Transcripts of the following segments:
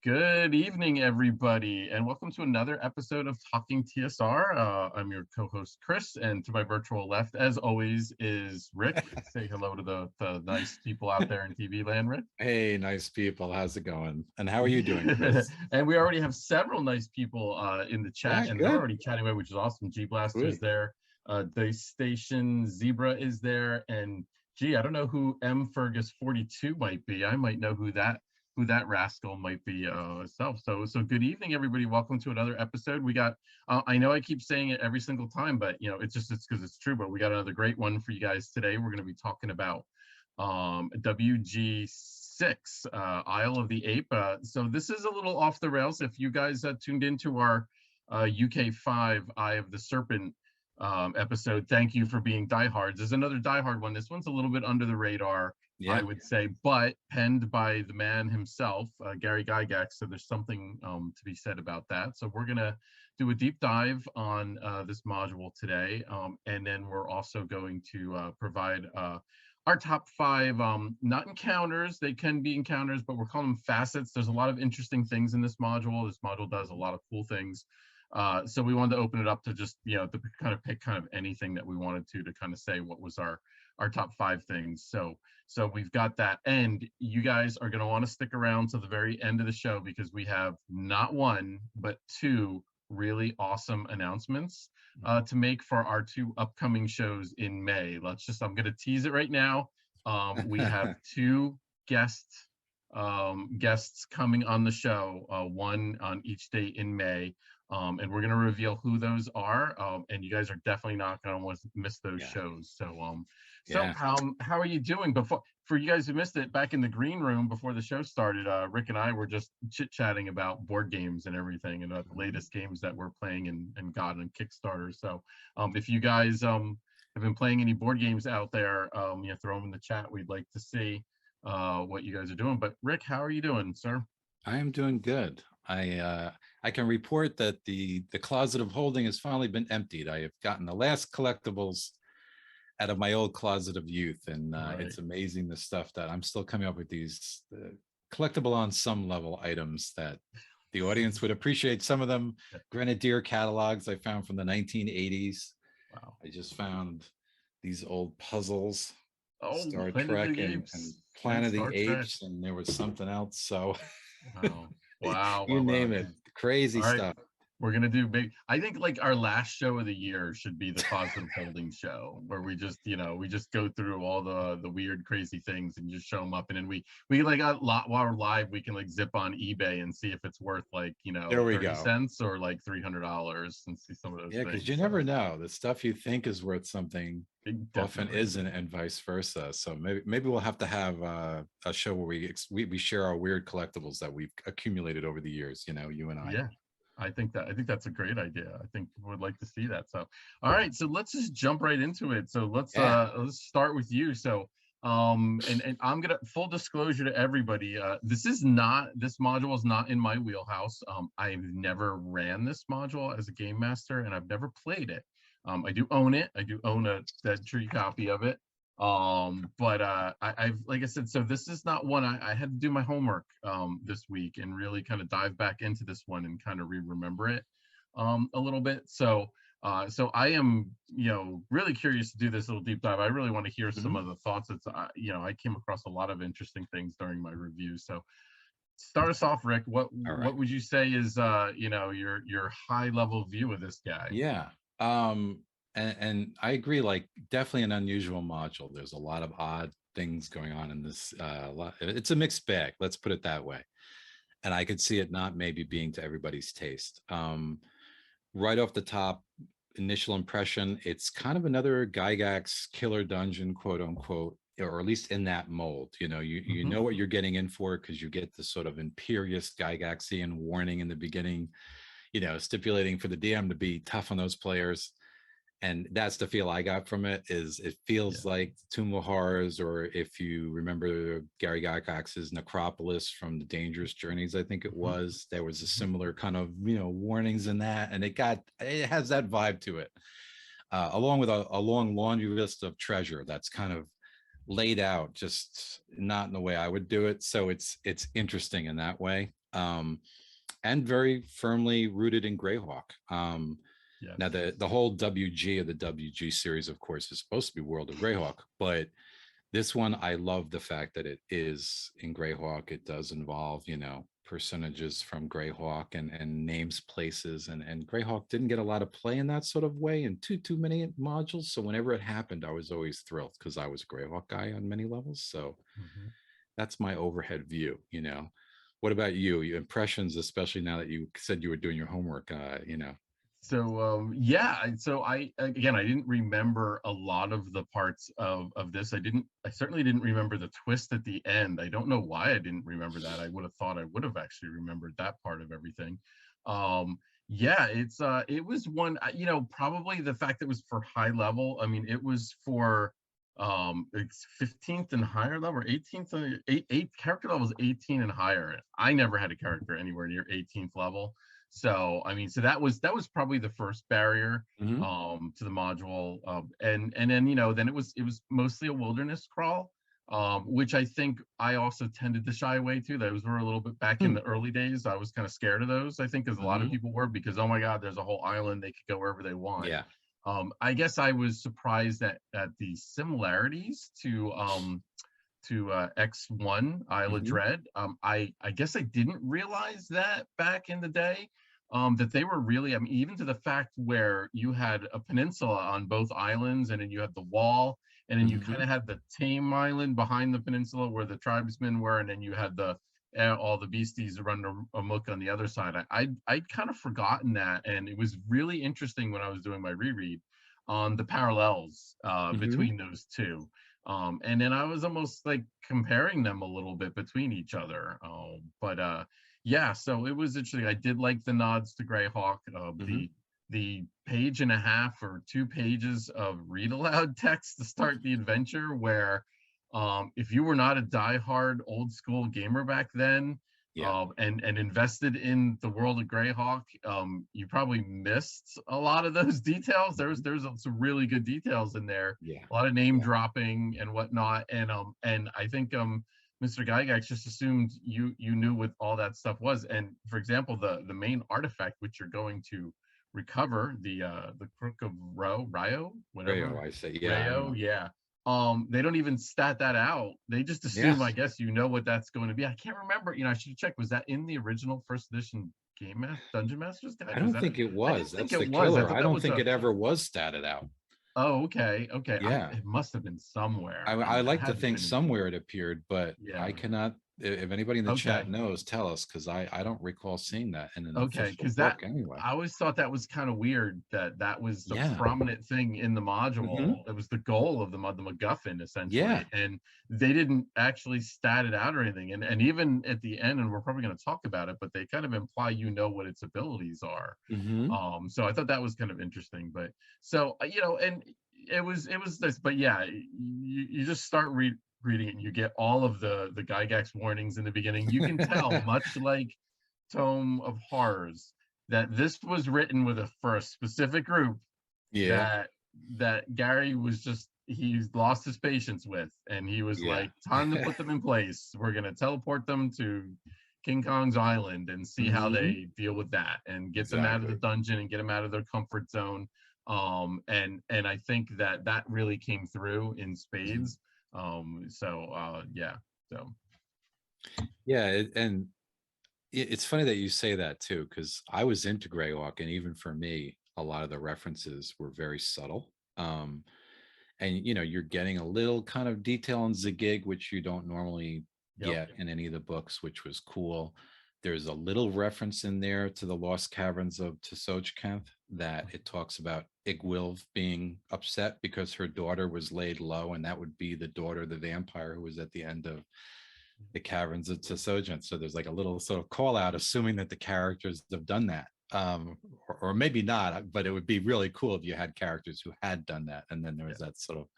Good evening, everybody, and welcome to another episode of Talking TSR. I'm your co-host, Chris, and to my virtual left, as always, is Rick. Say hello to the nice people out there in TV land, Rick. Hey, nice people. How's it going? And how are you doing, Chris? And we already have several nice people in the chat, Yeah, and they're good. already chatting away, which is awesome. G Blaster's Sweet. there, the station Zebra is there, and gee, I don't know who M Fergus 42 might be. I might know who that rascal might be self. So good evening, everybody. Welcome to another episode. We got I know I keep saying it every single time, but it's because it's true, but we got another great one for you guys today. We're going to be talking about WG6 Isle of the Ape. So this is a little off the rails. If you guys tuned into our UK5 Eye of the Serpent episode, thank you for being diehards. There's another diehard one. This one's a little bit under the radar, I would say, but penned by the man himself, Gary Gygax. So there's something to be said about that. So we're going to do a deep dive on this module today. And then we're also going to provide our top five, not encounters. They can be encounters, but we're calling them facets. There's a lot of interesting things in this module. This module does a lot of cool things. So we wanted to open it up to just, to kind of pick kind of anything that we wanted to kind of say what was our top five things. So we've got that, and you guys are going to want to stick around to the very end of the show because we have not one but two really awesome announcements to make for our two upcoming shows in May. I'm going to tease it right now. We have two guests coming on the show, one on each day in May. And we're going to reveal who those are, and you guys are definitely not going to miss those shows. So how are you doing? For you guys who missed it, back in the green room before the show started, Rick and I were just chit-chatting about board games and everything, and about the latest games that we're playing and got on Kickstarter. So if you guys have been playing any board games out there, throw them in the chat. We'd like to see what you guys are doing. But Rick, how are you doing, sir? I am doing good. I can report that the closet of holding has finally been emptied. I have gotten the last collectibles out of my old closet of youth, and it's amazing the stuff that I'm still coming up with, these collectible on some level items that the audience would appreciate. Some of them Grenadier catalogs I found from the 1980s. Wow. I just found these old puzzles, Star Trek and Planet of the Apes, and there was something else. So wow. You name it. Crazy stuff. We're gonna do big. I think like our last show of the year should be the closet holding show, where we just go through all the weird, crazy things and just show them up, and then we like a lot while we're live. We can like zip on eBay and see if it's worth like 30 cents or like $300 and see some of those. Yeah, because you never know. The stuff you think is worth something often isn't, and vice versa. So maybe we'll have to have a show where we share our weird collectibles that we've accumulated over the years. You and I. Yeah. I think that's a great idea. I think we would like to see that. So, all right, so let's just jump right into it. So let's start with you. So, and I'm gonna, full disclosure to everybody, this module is not in my wheelhouse. I've never ran this module as a game master, and I've never played it. I do own it. I do own a Dead Tree copy of it. But I've, like I said, so this is not one I had to do my homework this week and really kind of dive back into this one and kind of remember it a little bit. So I am really curious to do this little deep dive. I really want to hear some of the thoughts. That's I came across a lot of interesting things during my review. So start us off, Rick. What would you say is your high level view of this guy? Yeah. And I agree, like definitely an unusual module. There's a lot of odd things going on in this. It's a mixed bag, let's put it that way. And I could see it not maybe being to everybody's taste. Right off the top, initial impression, it's kind of another Gygax killer dungeon, quote unquote, or at least in that mold. You know what you're getting in for, because you get this sort of imperious Gygaxian warning in the beginning, stipulating for the DM to be tough on those players. And that's the feel I got from it. Is it feels like Tomb of Horrors, or if you remember Gary Gygax's Necropolis from the Dangerous Journeys, I think it was, there was a similar kind of warnings in that, and it has that vibe to it, along with a long laundry list of treasure that's kind of laid out, just not in the way I would do it. So it's interesting in that way. and very firmly rooted in Greyhawk. Yes. Now the whole WG of the WG series, of course, is supposed to be World of Greyhawk, but this one, I love the fact that it is in Greyhawk. It does involve, personages from Greyhawk and names places, and Greyhawk didn't get a lot of play in that sort of way in too many modules. So whenever it happened, I was always thrilled because I was a Greyhawk guy on many levels. So Mhm. that's my overhead view. What about you? Your impressions, especially now that you said you were doing your homework. So yeah, so I again I didn't remember a lot of the parts of this. I certainly didn't remember the twist at the end. I don't know why I didn't remember that. I would have thought I would have actually remembered that part of everything. Yeah, it was one, probably the fact that it was for high level. I mean, it was for it's 15th and higher level, or 18th, eight character levels 18 and higher. I never had a character anywhere near 18th level. So I mean, so that was probably the first barrier Mhm. to the module, and then then it was mostly a wilderness crawl, which I think I also tended to shy away to. Those were a little bit back in Hmm. the early days. I was kind of scared of those. I think as a lot of Mhm. people were, because oh my God, there's a whole island, they could go wherever they want. Yeah. I guess I was surprised at the similarities to X1 Isle of Mhm. Dread. I guess I didn't realize that back in the day, that they were really, I mean, even to the fact where you had a peninsula on both islands, and then you had the wall, and then you kind Mhm. of had the tame island behind the peninsula where the tribesmen were, and then you had all the beasties run amok on the other side. I'd kind of forgotten that, and it was really interesting when I was doing my reread on the parallels Mhm. between those two. And then I was almost like comparing them a little bit between each other. But yeah, so it was interesting. I did like the nods to Greyhawk. Mhm. The page and a half or 2 pages of read aloud text to start the adventure, where if you were not a diehard old school gamer back then, Yeah. and invested in the world of Greyhawk, you probably missed a lot of those details. There's Mhm. there's some really good details in there, Yeah. a lot of name Yeah. dropping and whatnot, and I think Mr. Gygax just assumed you knew what all that stuff was. And for example, the main artifact which you're going to recover, the Crook of Rio, Rayo, whatever, I say. Yeah. I don't Rayo, know. yeah. They don't even stat that out. They just Yeah. assume, I guess, what that's going to be. I can't remember. I should check. Was that in the original first edition Dungeon Master's I Guide? Was don't that? think it I was. didn't think That's it the was. I killer. thought I that don't was think a. it ever was statted out. Oh, okay, okay. Yeah. It must have been I, somewhere. I It like to had to have think been. somewhere it appeared, but I Yeah. cannot. If anybody in the chat Okay. knows, tell us, because I don't recall seeing that in an Okay, official because book anyway. I always thought that was kind of weird, that that was the Yeah. prominent thing in the Hmm. module. It was the goal of the MacGuffin, Yeah. essentially, and they didn't actually stat it out or anything. And even at the end, and we're probably going to talk about it, but they kind of imply what its abilities are. Hmm. So I thought that was kind of interesting. But so and it was this, but yeah, you just start reading it, and you get all of the Gygax warnings in the beginning. You can tell, much like Tome of Horrors, that this was written for a specific group Yeah. that Gary was just, he's lost his patience with, and he was Yeah. like, time to put them in place. We're gonna teleport them to King Kong's island and see how Hmm. they deal with that, and get them out of the Exactly. dungeon and get them out of their comfort zone. And I think that really came through in Mhm. spades. Yeah. So Yeah. And it's funny that you say that too, because I was into Greywalk, and even for me, a lot of the references were very subtle. And you're getting a little kind of detail on Zagig, which you don't normally yep. get in any of the books, which was cool. There's a little reference in there to the Lost Caverns of Tsochkanth, that it talks about Igwilv being upset because her daughter was laid low, and that would be the daughter of the vampire who was at the end of the Caverns of Tsochkanth. So there's like a little sort of call out, assuming that the characters have done that. Or maybe not, but it would be really cool if you had characters who had done that. And then there was that sort of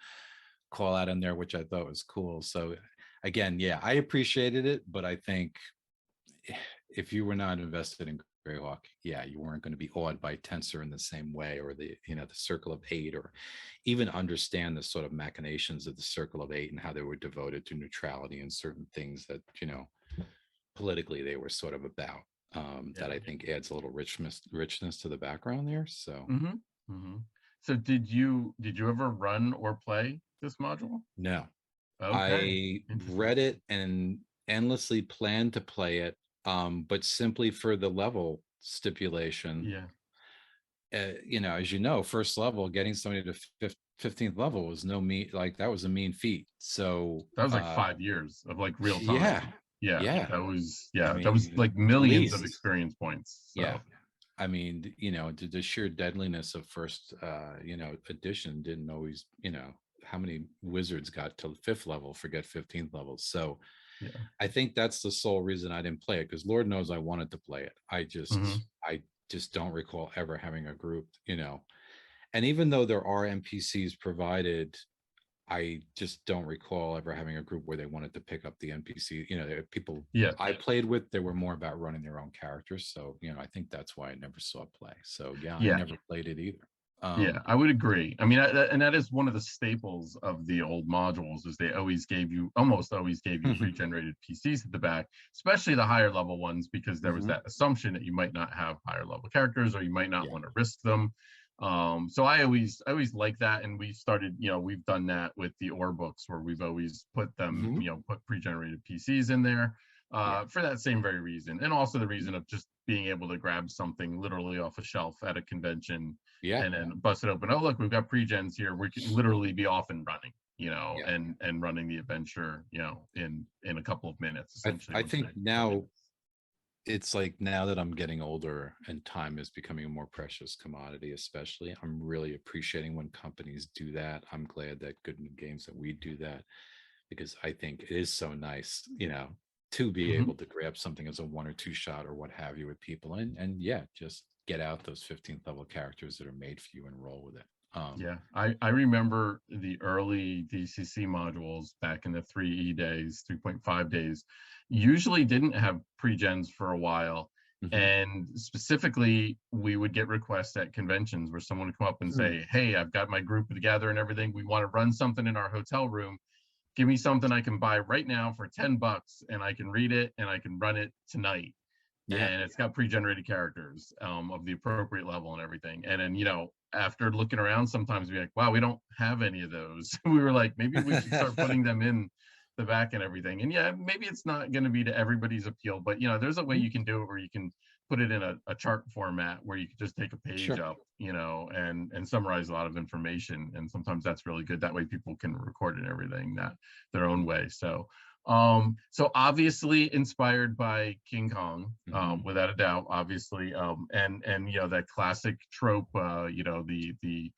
call out in there, which I thought was cool. So again, yeah, I appreciated it, but I think if you were not invested in Greyhawk, yeah, you weren't going to be awed by Tensor in the same way, or the Circle of Eight, or even understand the sort of machinations of the Circle of Eight and how they were devoted to neutrality and certain things that politically they were sort of about, that Yeah. I think adds a little richness to the background there. So Mm-hmm. Mm-hmm. So did you ever run or play this module? no, Okay. I Interesting. read it and endlessly planned to play it, but simply for the level stipulation. Yeah. As you know, first level, getting somebody to 15th level was no mean, like that was a mean feat. So That was like 5 years of like real yeah, time. Yeah. yeah. I That was mean, like at millions of least, experience points. yeah. So I mean, the sheer deadliness of first, edition didn't always, how many wizards got to 5th level, forget 15th levels. So yeah. I think that's the sole reason I didn't play it, because Lord knows I wanted to play it. Mm-hmm. I just don't recall ever having a group, and even though there are NPCs provided, I just don't recall ever having a group where they wanted to pick up the NPC. There are people Yeah. I played with, they were more about running their own characters. So, I think that's why I never saw play. So yeah, I Yeah. never played it either. Yeah, I would agree. I mean, and that is one of the staples of the old modules is they almost always gave you pre-generated PCs at the back, especially the higher level ones, because there was Mhm. that assumption that you might not have higher level characters or you might not Yeah. want to risk them. So I always like that, and we started, we've done that with the ore books where we've always put them, Mhm. put pre-generated PCs in there Yeah. for that same very reason, and also the reason of just being able to grab something literally off a shelf at a convention Yeah. and then bust it open. Oh, look, we've got pre-gens here. We can literally be off and running, Yeah. and running the adventure, in a couple of minutes, essentially. I Once think they come in. now it's like, now that I'm getting older and time is becoming a more precious commodity, especially, I'm really appreciating when companies do that. I'm glad that Goodman Games, that we do that, because I think it is so nice, to be Mhm. able to grab something as a 1 or 2 shot or what have you with people, and yeah, just get out those 15th level characters that are made for you and roll with it. Yeah, I remember the early DCC modules back in the 3E days, 3.5 days, usually didn't have pre-gens for a while. Mhm. And specifically, we would get requests at conventions where someone would come up and Mm. say, "Hey, I've got my group together and everything. We want to run something in our hotel room. Give me something I can buy right now for $10 and I can read it and I can run it tonight." Yeah. And it's got pre-generated characters of the appropriate level and everything. And then, after looking around, sometimes we're like, wow, we don't have any of those. We were like, maybe we should start putting them in the back and everything. And yeah, maybe it's not going to be to everybody's appeal, but there's a way Mhm. you can do it where you can put it in a chart format where you can just take a page Sure. up, and summarize a lot of information. And sometimes that's really good. That way people can record it and everything that their own way. So obviously inspired by King Kong, Mhm. without a doubt, obviously, and that classic trope, the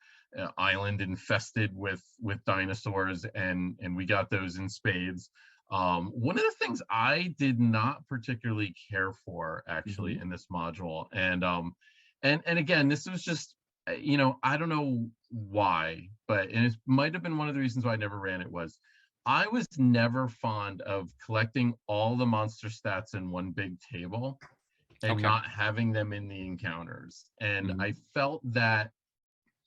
island infested with dinosaurs, and we got those in spades. One of the things I did not particularly care for actually Mhm. in this module, and again, this was just, I don't know why, and it might have been one of the reasons why I never ran it was I was never fond of collecting all the monster stats in one big table and Okay. not having them in the encounters. And Mhm. I felt that,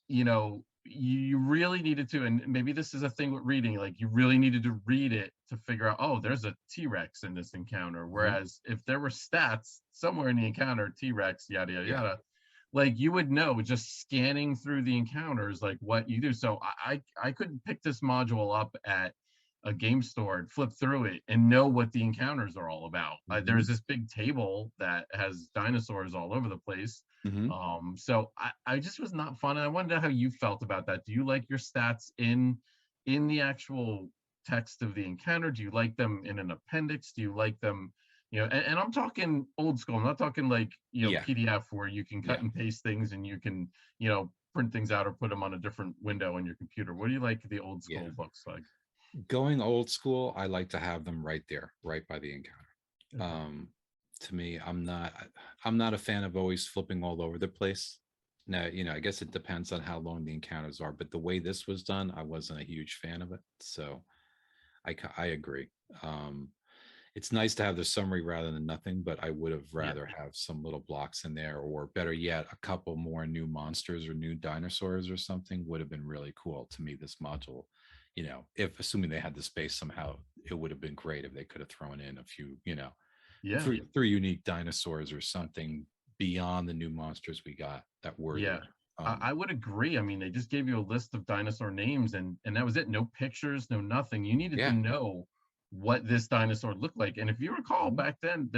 you really needed to, and maybe this is a thing with reading, like you really needed to read it to figure out, oh, there's a T-Rex in this encounter. Mhm. Whereas if there were stats somewhere in the encounter, T-Rex, yada, yada, Yeah. yada, like you would know just scanning through the encounters like what you do. So I couldn't pick this module up at a game store and flip through it and know what the encounters are all about. There's Mhm. this big table that has dinosaurs all over the place. Mhm. So I just was not fun. And I wonder how you felt about that. Do you like your stats in the actual text of the encounter? Do you like them in an appendix? Do you like them, and I'm talking old school. I'm not talking like, Yeah. PDF where you can cut Yeah. and paste things and you can, print things out or put them on a different window on your computer. What do you like the old Yeah. school books like? Going old school, I like to have them right there, right by the encounter. Okay. Um, to me, I'm not a fan of always flipping all over the place. Now, I guess it depends on how long the encounters are, but the way this was done, I wasn't a huge fan of it. So I agree. Um, it's nice to have the summary rather than nothing, but I would have Yeah. rather have some little blocks in there, or better yet, a couple more new monsters or new dinosaurs or something would have been really cool. To me, this module, if assuming they had the space somehow, it would have been great if they could have thrown in a few, Yeah. three unique dinosaurs or something beyond the new monsters we got that were Yeah, here. I would agree. I mean, they just gave you a list of dinosaur names, and that was it. No pictures, no nothing. You needed to Yeah. know what this dinosaur looked like. And if you recall Mhm. back then,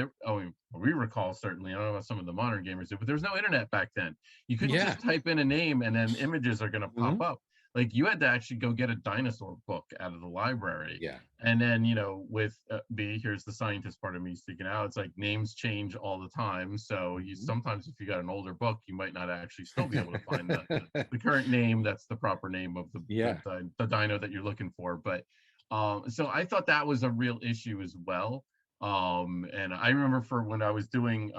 we recall certainly. I don't know about some of the modern gamers do, but there was no internet back then. You couldn't Yeah. just type in a name and then images are going to pop Mhm. up. Like you had to actually go get a dinosaur book out of the library. Yeah. And then, with B, here's the scientist part of me speaking out. It's like names change all the time. So you Mhm. sometimes, if you got an older book, you might not actually still be able to find the current name that's the proper name of Yeah. the dino that you're looking for. But so I thought that was a real issue as well. And I remember for when I was doing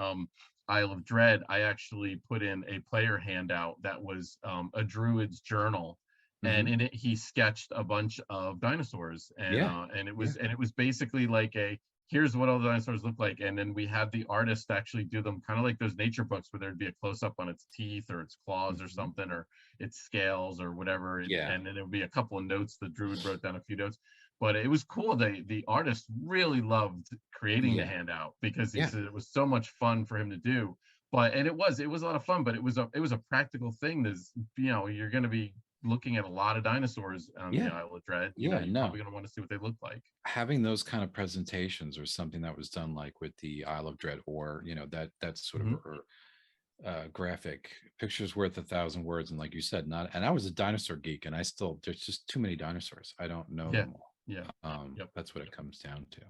Isle of Dread, I actually put in a player handout that was a druid's journal, and Mhm. in it he sketched a bunch of dinosaurs, Yeah. and it Yeah. was basically like a here's what all the dinosaurs look like, and then we had the artist actually do them kind of like those nature books where there'd be a close up on its teeth or its claws or Mhm. something or its scales or whatever, Yeah. and then there would be a couple of notes. The druid wrote down a few notes, but it was cool. The artist really loved creating the Yeah. handout because he Yeah. said it was so much fun for him to do. But and it was a lot of fun, but it was a practical thing. There's you're going to be looking at a lot of dinosaurs on the Yeah. Isle of Dread. Yeah. You're No. probably going to want to see what they look like. Having those kind of presentations or something that was done like with the Isle of Dread, or that sort of Hmm. graphic pictures worth 1,000 words, and like you said, not. And I was a dinosaur geek, and I still there's just too many dinosaurs. I don't know Yeah, them all. yeah, yep, That's what it yep, comes down to.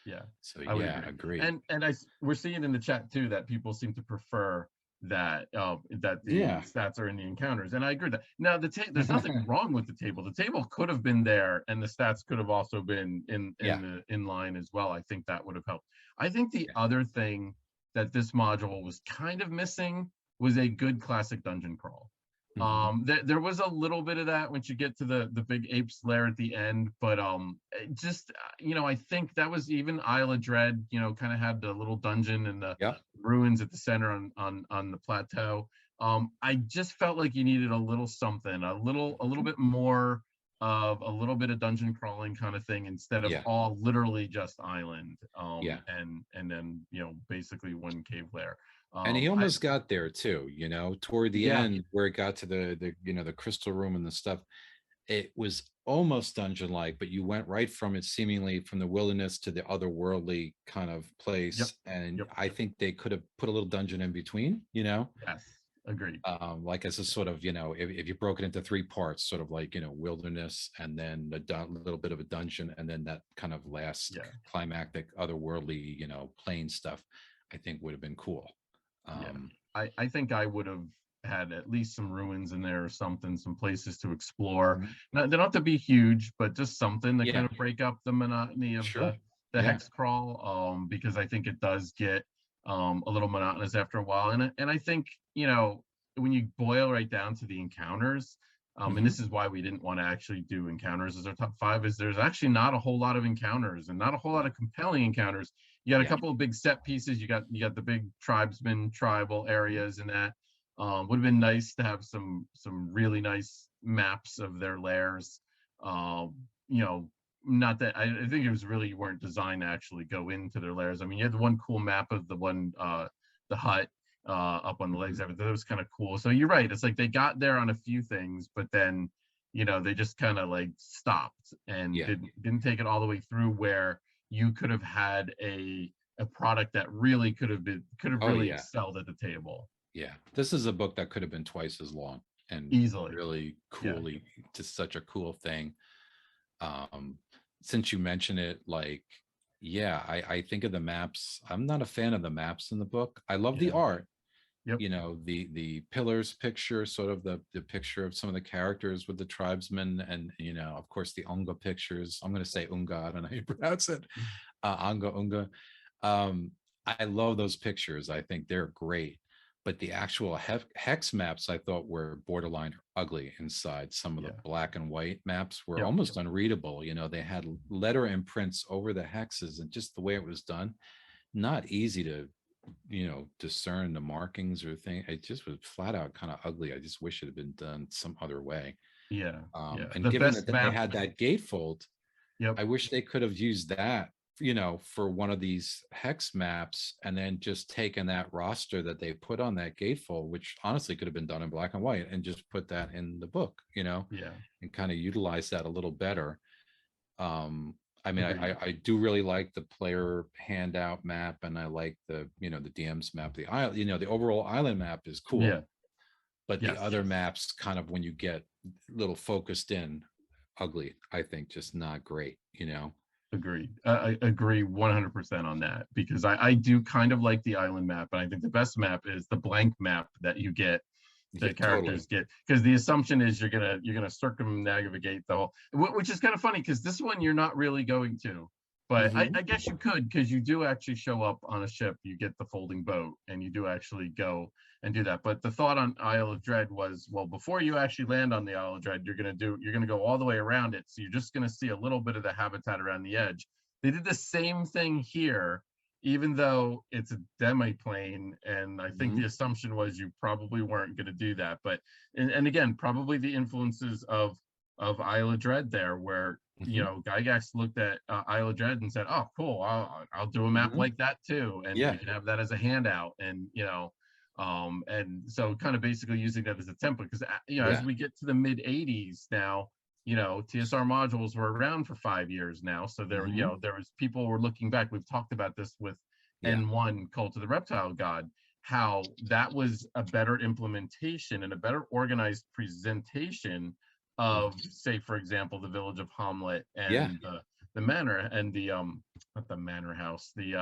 yeah. So I would yeah, agree. agreed. And we're seeing in the chat too that people seem to prefer that the Yeah. stats are in the encounters, and I agree with that. Now there's nothing wrong with the table. The table could have been there, and the stats could have also been Yeah. in line as well. I think that would have helped. I think the Yeah. other thing that this module was kind of missing was a good classic dungeon crawl. Mhm. There was a little bit of that once you get to the big apes lair at the end, but just I think that was even Isle of Dread, kind of had the little dungeon and the Yep. ruins at the center on the plateau. I just felt like you needed a little something, a little bit more of a little bit of dungeon crawling kind of thing instead of Yeah. all literally just island, Yeah. and then basically one cave lair. And he I almost got there too, toward the Yeah, end where it got to the crystal room and the stuff. It was almost dungeon like, but you went right from it seemingly from the wilderness to the otherworldly kind of yep, place. And yep, I think they could have put a little dungeon in between, yes, agreed. like as a sort of, if you broke it into three parts, sort of like, wilderness and then little bit of a dungeon and then that kind of last Yeah, climactic otherworldly, plane stuff, I think would have been cool. yeah. Um, I think I would have had at least some ruins in there or something, some places to explore. mhm. Now, they don't have to be huge, but just something to kind Yeah, of break up the monotony of sure. the Yeah. hex crawl, because I think it does get a little monotonous after a while. And I think, when you boil right down to the encounters, and Hmm. this is why we didn't want to actually do encounters as our top five, is there's actually not a whole lot of encounters and not a whole lot of compelling encounters. You got a Yeah. couple of big set pieces. You got the big tribesmen tribal areas and that. Would have been nice to have some really nice maps of their lairs. Um, you know, Not that I think it was really you weren't designed to actually go into their lairs. I mean, you had the one cool map of the hut up on the legs. Mhm. That was kind of cool. So you're right. It's like they got there on a few things, but then they just kind of like stopped and Yeah. didn't take it all the way through where you could have had a product that really could have Oh really yeah. excelled at the table Yeah. This is a book that could have been twice as long and easily. really Yeah. coolly, just such a cool thing. Um, since you mention it, like, yeah, I think of the maps. I'm not a fan of the maps in the book. I love the Yeah. art, Yep. the pillars picture, sort of the picture of some of the characters with the tribesmen, and of course the Unga pictures. I'm going to say Unga, I don't know how you pronounce it. Unga. um I love those pictures. I think they're great, but the actual hex maps I thought were borderline ugly inside. Some of the Yeah. black and white maps were Yep. almost unreadable. They had letter imprints over the hexes, and just the way it was done, not easy to discern the markings or thing. It just was flat out kind of ugly. I just wish it had been done some other way. Yeah. Yeah. And The given best that they map. had that gatefold, Yep. I wish they could have used that, for one of these hex maps and then just taken that roster that they put on that gatefold, which honestly could have been done in black and white, and just put that in the book, Yeah. and kind of utilize that a little better. I mean, Agreed. I do really like the player handout map, and I like the DM's map. The island, the overall island map is Yeah. cool, but the Yes. other maps, kind of when you get a little focused in, ugly. I think just not great. Agreed. I agree 100% on that, because I do kind of like the island map, but I think the best map is the blank map that you get, Yeah, the characters get, because the assumption is you're gonna circumnavigate the whole, which is kind of funny because this one you're not really going to, but I Mhm. guess you could, because you do actually show up on a ship, you get the folding boat, and you do actually go and do that. But the thought on Isle of Dread was, well, before you actually land on the Isle of Dread, you're gonna go all the way around it, so you're just gonna see a little bit of the habitat around the edge. They did the same thing here, even though it's a demi-plane, and I think the Mhm. assumption was you probably weren't going to do that. But and again, probably the influences of Isle of Dread there, where Mhm. Gygax looked at Isle of Dread and said, "Oh, cool, I'll do a map Mhm. like that too, and we Yeah. can have that as a handout." And so kind of basically using that as a template, because as Yeah. we get to the mid '80s now, TSR modules were around for 5 years now. So Mhm. there was people were looking back. We've talked about this with Yeah. N1 Cult of the Reptile God, how that was a better implementation and a better organized presentation Mhm. of, say, for example, the village of Hamlet Yeah. and the manor and the not the manor house, the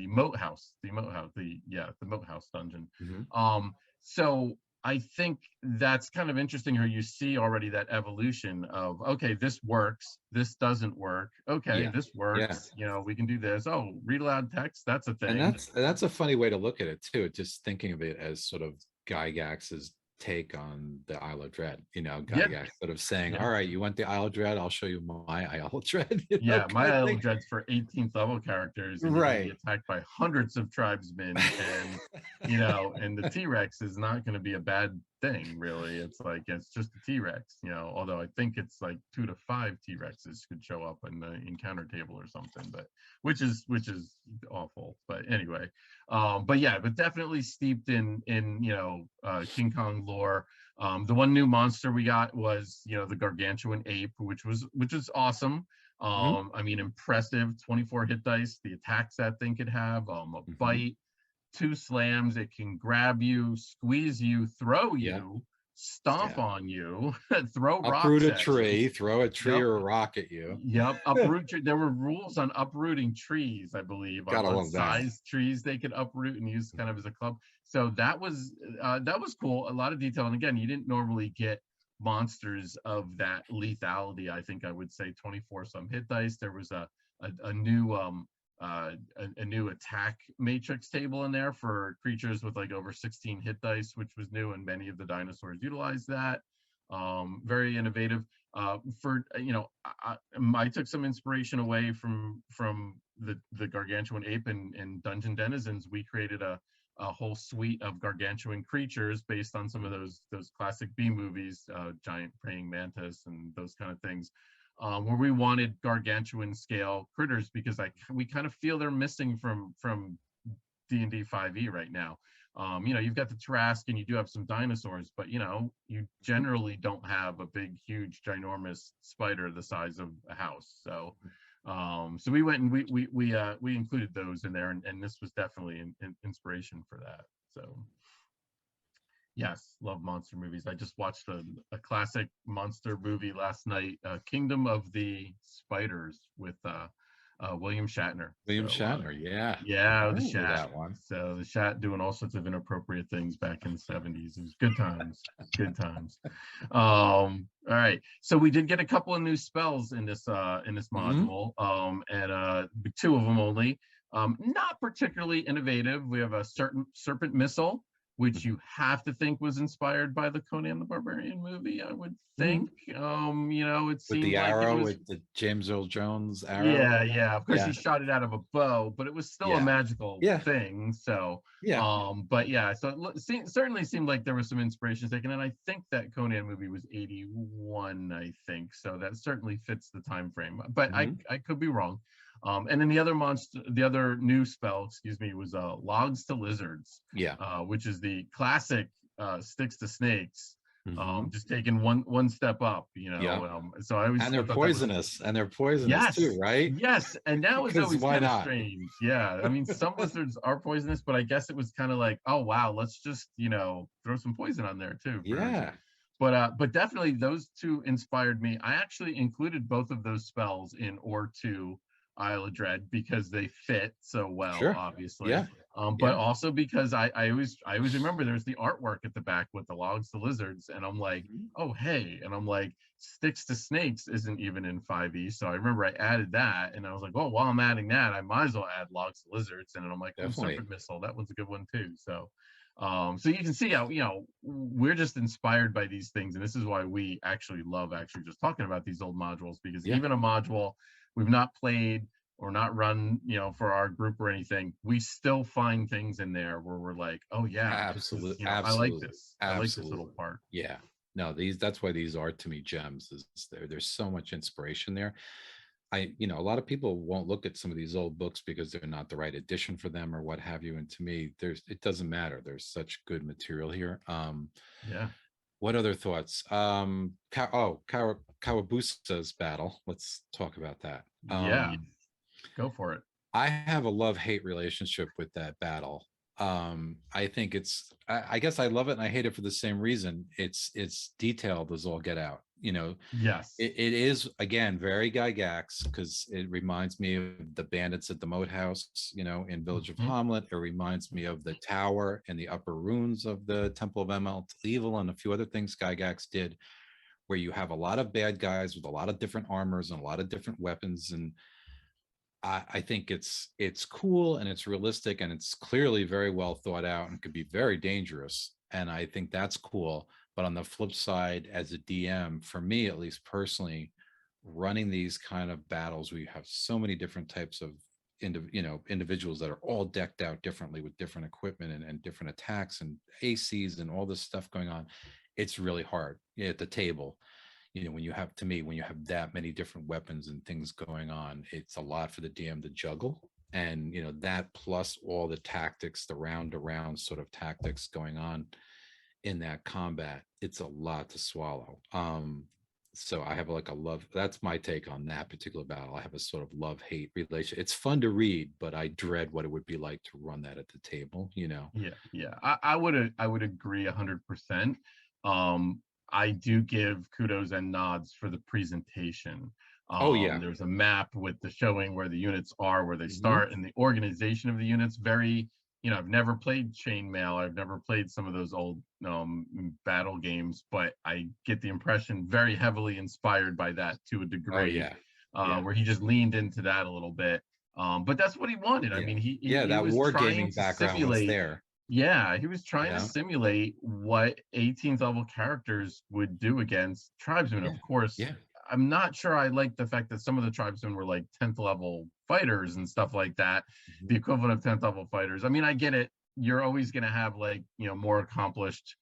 moat house, the moat house dungeon. Mhm. So I think that's kind of interesting how you see already that evolution of, okay, this works, this doesn't work. Okay, Yeah. this Yeah. works. We can do this. Oh, read aloud text, that's a And thing. that's a funny way to look at it too. Just thinking of it as sort of Gygax's take on the Isle of Dread. Yeah, Gygax sort of saying, yeah. "All right, you want the Isle of Dread? I'll show you my Isle of Dread." Yeah, my Kind of Isle thing. of Dread's for 18th level characters, and you're going to be Right. attacked by hundreds of tribesmen, and the T-Rex is not going to be a bad thing, really. It's like it's just a T-Rex, although I think it's like 2 to 5 T-Rexes could show up in the encounter table or something, but which is awful. But anyway, but yeah, but definitely steeped in King Kong lore. The one new monster we got was the gargantuan ape, which is awesome. Mhm. I mean, impressive 24 hit dice. The attacks that thing could have, a Mhm. bite, 2 slams. It can grab you, squeeze you, throw Yeah. you, stomp Yeah. on you, throw Uproot rocks a at you. tree, throw a tree Yep. or a rock at you. Yep. There were rules on uprooting trees, I believe, on, Gotta on love that. size trees they could uproot and use kind of as a club. So that was cool. A lot of detail. And again, you didn't normally get monsters of that lethality. I think I would say 24 some hit dice. There was a new a new attack matrix table in there for creatures with like over 16 hit dice, which was new, and many of the dinosaurs utilized that. Very innovative. For I took some inspiration away from the gargantuan ape and Dungeon Denizens. We created a whole suite of gargantuan creatures based on some of those classic B movies, giant praying mantis and those kind of things, where we wanted gargantuan scale critters, because we kind of feel they're missing from D&D 5e right now. You've got the Trask and you do have some dinosaurs, but you Mhm. generally don't have a big, huge, ginormous spider the size of a house. So we went and we included those in there, and this was definitely an inspiration for that. So yes, love monster movies. I just watched a classic monster movie last night, Kingdom of the Spiders with William Shatner. William So Shatner. Yeah. I yeah, the remember Shat. that one. So the Shat doing all sorts of inappropriate things back in the '70s. It was good times. Good times. All right. So we did get a couple of new spells in this Mhm. module, and two of them only. Not particularly innovative. We have a certain serpent missile, which Mhm. you have to think was inspired by the Conan the Barbarian movie. I would think. Mhm. It With the seemed like it arrow, was. with the James Earl Jones arrow. Yeah, yeah. Of course, he Yeah. shot it out of a bow, but it was still a Yeah. magical Yeah. thing. So, Yeah. but yeah, so certainly seemed like there was some inspiration taken, and I think that Conan movie was '81, I think. So that certainly fits the time frame. But I Mhm. I could be wrong. And then the other new spell, excuse me, was logs to lizards, Yeah. which is the classic sticks to snakes. Mhm. Just taking one step up, Yeah. so I always And they're thought that was poisonous, and they're poisonous too, yes, right? yes, and that was Because always why kind of not? strange. Yeah, I mean, some lizards are poisonous, but I guess it was kind of like, oh wow, let's just throw some poison on there too for no reason. Yeah. But definitely those two inspired me. I actually included both of those spells in Or 2 Isle of Dread because they fit so well, Sure. obviously. Yeah. But Yeah. also because I always remember there's the artwork at the back with the logs, the lizards, and I'm like, Mhm. oh hey, and I'm like, sticks to snakes isn't even in 5e. So I remember I added that and I was like, oh, while I'm adding that, I might as well add logs to lizards. And then I'm like, oh, Definitely. serpent missile, that one's a good one too. So you can see how we're just inspired by these things, and this is why we actually love just talking about these old modules, because Yeah. even a module we've not played or not run for our group or anything, we still find things in there where we're like, oh yeah, this is Absolutely. Absolutely. I like this little Absolutely. part. Yeah. No, that's why these are to me gems. Is there's so much inspiration there. A lot of people won't look at some of these old books because they're not the right edition for them or what have you. And to me, it doesn't matter. There's such good material here. Yeah. What other thoughts? Kawabusa's battle. Let's talk about that. Yeah, go for it. I have a love-hate relationship with that battle. I think I guess I love it and I hate it for the same reason. It's detailed as all get out. Yes. It is again very Gygax because it reminds me of the bandits at the moat house, in Village of Mhm. Hamlet. It reminds me of the tower and the upper ruins of the Temple of Emel Evil and a few other things Gygax did, where you have a lot of bad guys with a lot of different armors and a lot of different weapons. And I think it's cool and it's realistic and it's clearly very well thought out and could be very dangerous. And I think that's cool. But on the flip side, as a DM, for me at least personally, running these kind of battles, we have so many different types of individuals that are all decked out differently with different equipment and different attacks and ACs and all this stuff going on. It's really hard at the table. When you have that many different weapons and things going on, it's a lot for the DM to juggle. And that plus all the tactics, the round to round sort of tactics going on in that combat, it's a lot to swallow. So I have like a love, that's my take on that particular battle. I have a sort of love-hate relation. It's fun to read, but I dread what it would be like to run that at the table. Yeah. I would agree 100%. I do give kudos and nods for the presentation. Oh yeah. There's a map with the showing where the units are, where they Mhm. start, and the organization of the units. Very, I've never played Chainmail. I've never played some of those old battle games, but I get the impression very heavily inspired by that to a Oh degree, yeah. Yeah. where he just leaned into that a little bit. But that's what he wanted. I Yeah. mean, he he, Yeah, he that was trying wargaming to background was simulate. there. Yeah, he was trying to Yeah. simulate what 18th level characters would do against tribesmen. Yeah. Of course, Yeah. I'm not sure I like the fact that some of the tribesmen were like 10th level fighters and stuff like that, the Mhm. equivalent of 10th level fighters. I mean, I get it. You're always going to have like, more accomplished,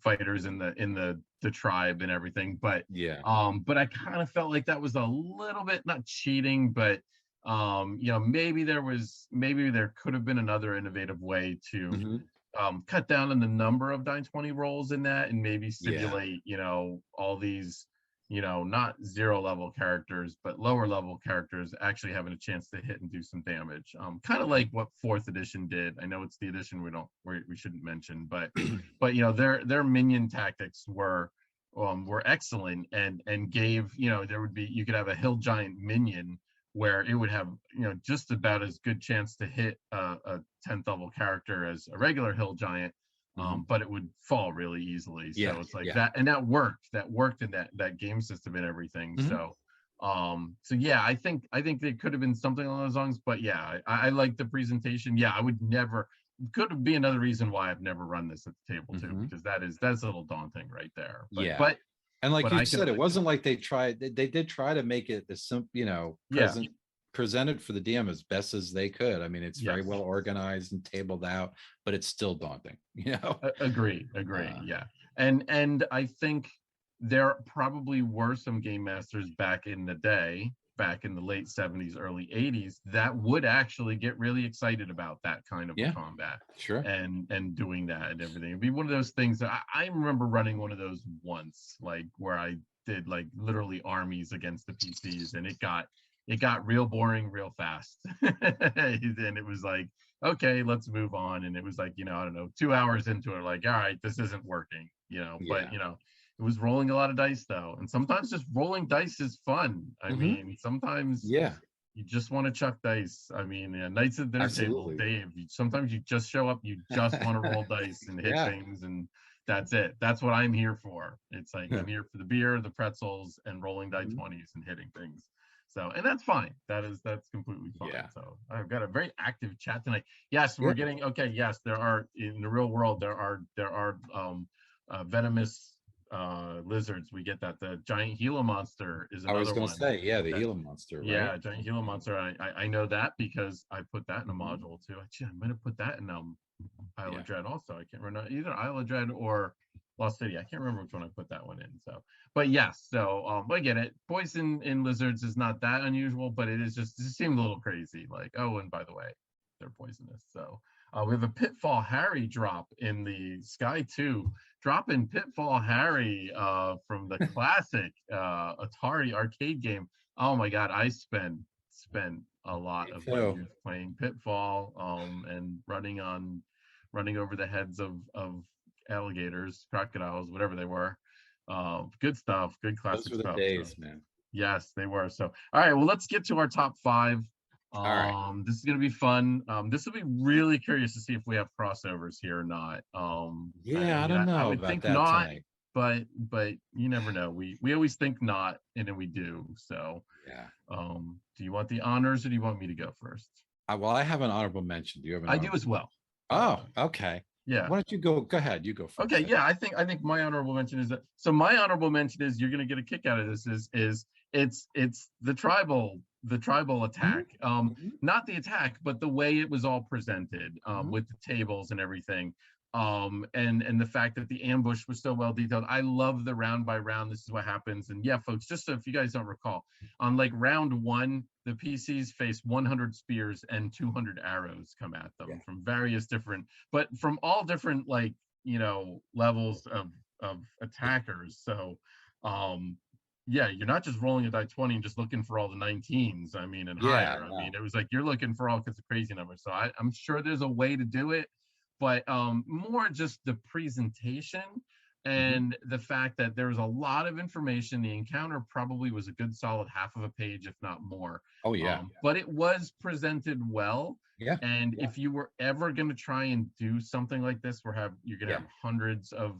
fighters in the tribe and everything, Yeah. but I kind of felt like that was a little bit not cheating, but maybe there could have been another innovative way to Mhm. cut down on the number of 920 rolls in that, and maybe Yeah. simulate all these not zero level characters but lower level characters actually having a chance to hit and do some damage, kind of like what fourth edition did. I know it's the edition we shouldn't mention, but their minion tactics were excellent, and gave, you could have a hill giant minion where it would have just about as good chance to hit a 10th level character as a regular hill giant, Mhm. but it would fall really easily. Yeah. So it's like Yeah. that, and that worked in that game system and everything. Mhm. So yeah, I think they could have been something along those lines, but yeah, I like the presentation. Yeah, I would never, could be another reason why I've never run this at the table too, Mhm. because that's a little daunting right there, but Yeah. but And like but you I can said, it understand. wasn't like they did try to make it as simple, Yeah. presented for the DM as best as they could. I mean, it's very Yes. well organized and tabled out, but it's still daunting, Agree. Uh, Yeah, and I think there probably were some game masters back in the day back in the late 70s, early 80s, that would actually get really excited about that kind of a combat. Sure. And doing that and everything. It'd be one of those things that I remember running one of those once, like where I did like literally armies against the PCs, and it got real boring real fast. And it was like, okay, let's move on. And it was like, I don't know, 2 hours into it, like, all right, this isn't working, but it was rolling a lot of dice though. And sometimes just rolling dice is fun. I mean, sometimes you just want to chuck dice. I mean, Knights at Dinner Table, Dave, sometimes you just show up, you just want to roll dice and hit things, and that's it. That's what I'm here for. It's like, I'm here for the beer, the pretzels, and rolling die 20s and hitting things. So, and that's fine. That's completely fine. So I've got a very active chat tonight. Yes, we're getting, okay, yes, there are, in the real world, there are venomous lizards. We get that. The giant Gila monster is another one. I was going to say, the Gila monster, right? Yeah, giant Gila monster. I know that because I put that in a module too. Actually, I might have put that in Isle of Dread also. I can't remember, either Isle of Dread or Lost City. I can't remember which one I put that one in. So, but yes, so I get it. Poison in lizards is not that unusual, but it just seemed a little crazy. Like, oh, and by the way, they're poisonous. So we have a Pitfall Harry drop in the Sky 2. Dropping Pitfall Harry from the classic Atari arcade game. Oh my God, I spent a lot of my years playing Pitfall and running over the heads of alligators, crocodiles, whatever they were. Good stuff, good classic stuff. Those were the days, man. Yes, they were. So, all right, well, let's get to our top 5. All right. This is going to be fun. This will be really curious to see if we have crossovers here or not. I don't know. I would think not, tonight. but you never know. We always think not, and then we do. So, do you want the honors, or do you want me to go first? Well, I have an honorable mention. Do you have an? I do as well. Oh, okay. Yeah. Why don't you go? Go ahead. You go first. Okay. Yeah. I think my honorable mention is that. So my honorable mention is, you're going to get a kick out of this. Is it's the tribal attack. Not the attack, but the way it was all presented, with the tables and everything. And the fact that the ambush was so well detailed. I love the round by round. This is what happens. And yeah, folks, just so if you guys don't recall, on like round 1, the PCs face 100 spears and 200 arrows come at them from various different, but from all different, like, levels of attackers. So, yeah, you're not just rolling a die 20 and just looking for all the 19s, I mean, and higher. I mean, it was like, you're looking for all kinds of crazy numbers. So I'm sure there's a way to do it, but more just the presentation and the fact that there was a lot of information. The encounter probably was a good solid half of a page, if not more. Oh yeah. But it was presented well. Yeah. And if you were ever going to try and do something like this, where you're going to have hundreds of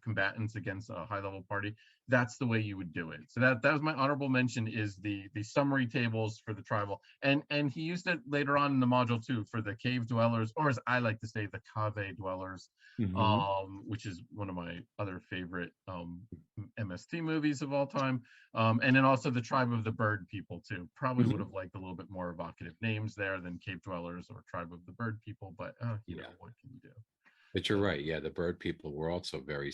combatants against a high level party, that's the way you would do it. So that was my honorable mention, is the summary tables for the tribal, and he used it later on in the module too for the cave dwellers, or as I like to say, the cave dwellers, which is one of my other favorite MST movies of all time. And then also the tribe of the bird people too. Probably would have liked a little bit more evocative names there than cave dwellers or tribe of the bird people, but you know, what can you do? But you're right. Yeah, the bird people were also very,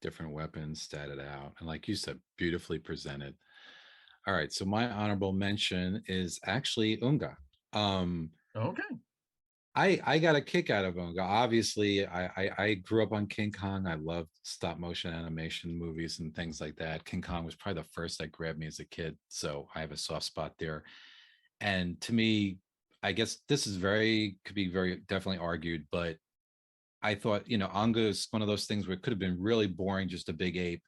different weapons statted out. And like you said, beautifully presented. All right. So my honorable mention is actually Unga. Okay. I got a kick out of Unga. Obviously, I grew up on King Kong. I loved stop motion animation movies and things like that. King Kong was probably the first that grabbed me as a kid. So I have a soft spot there. And to me, I guess this is could be very definitely argued, but I thought, Anga is one of those things where it could have been really boring, just a big ape.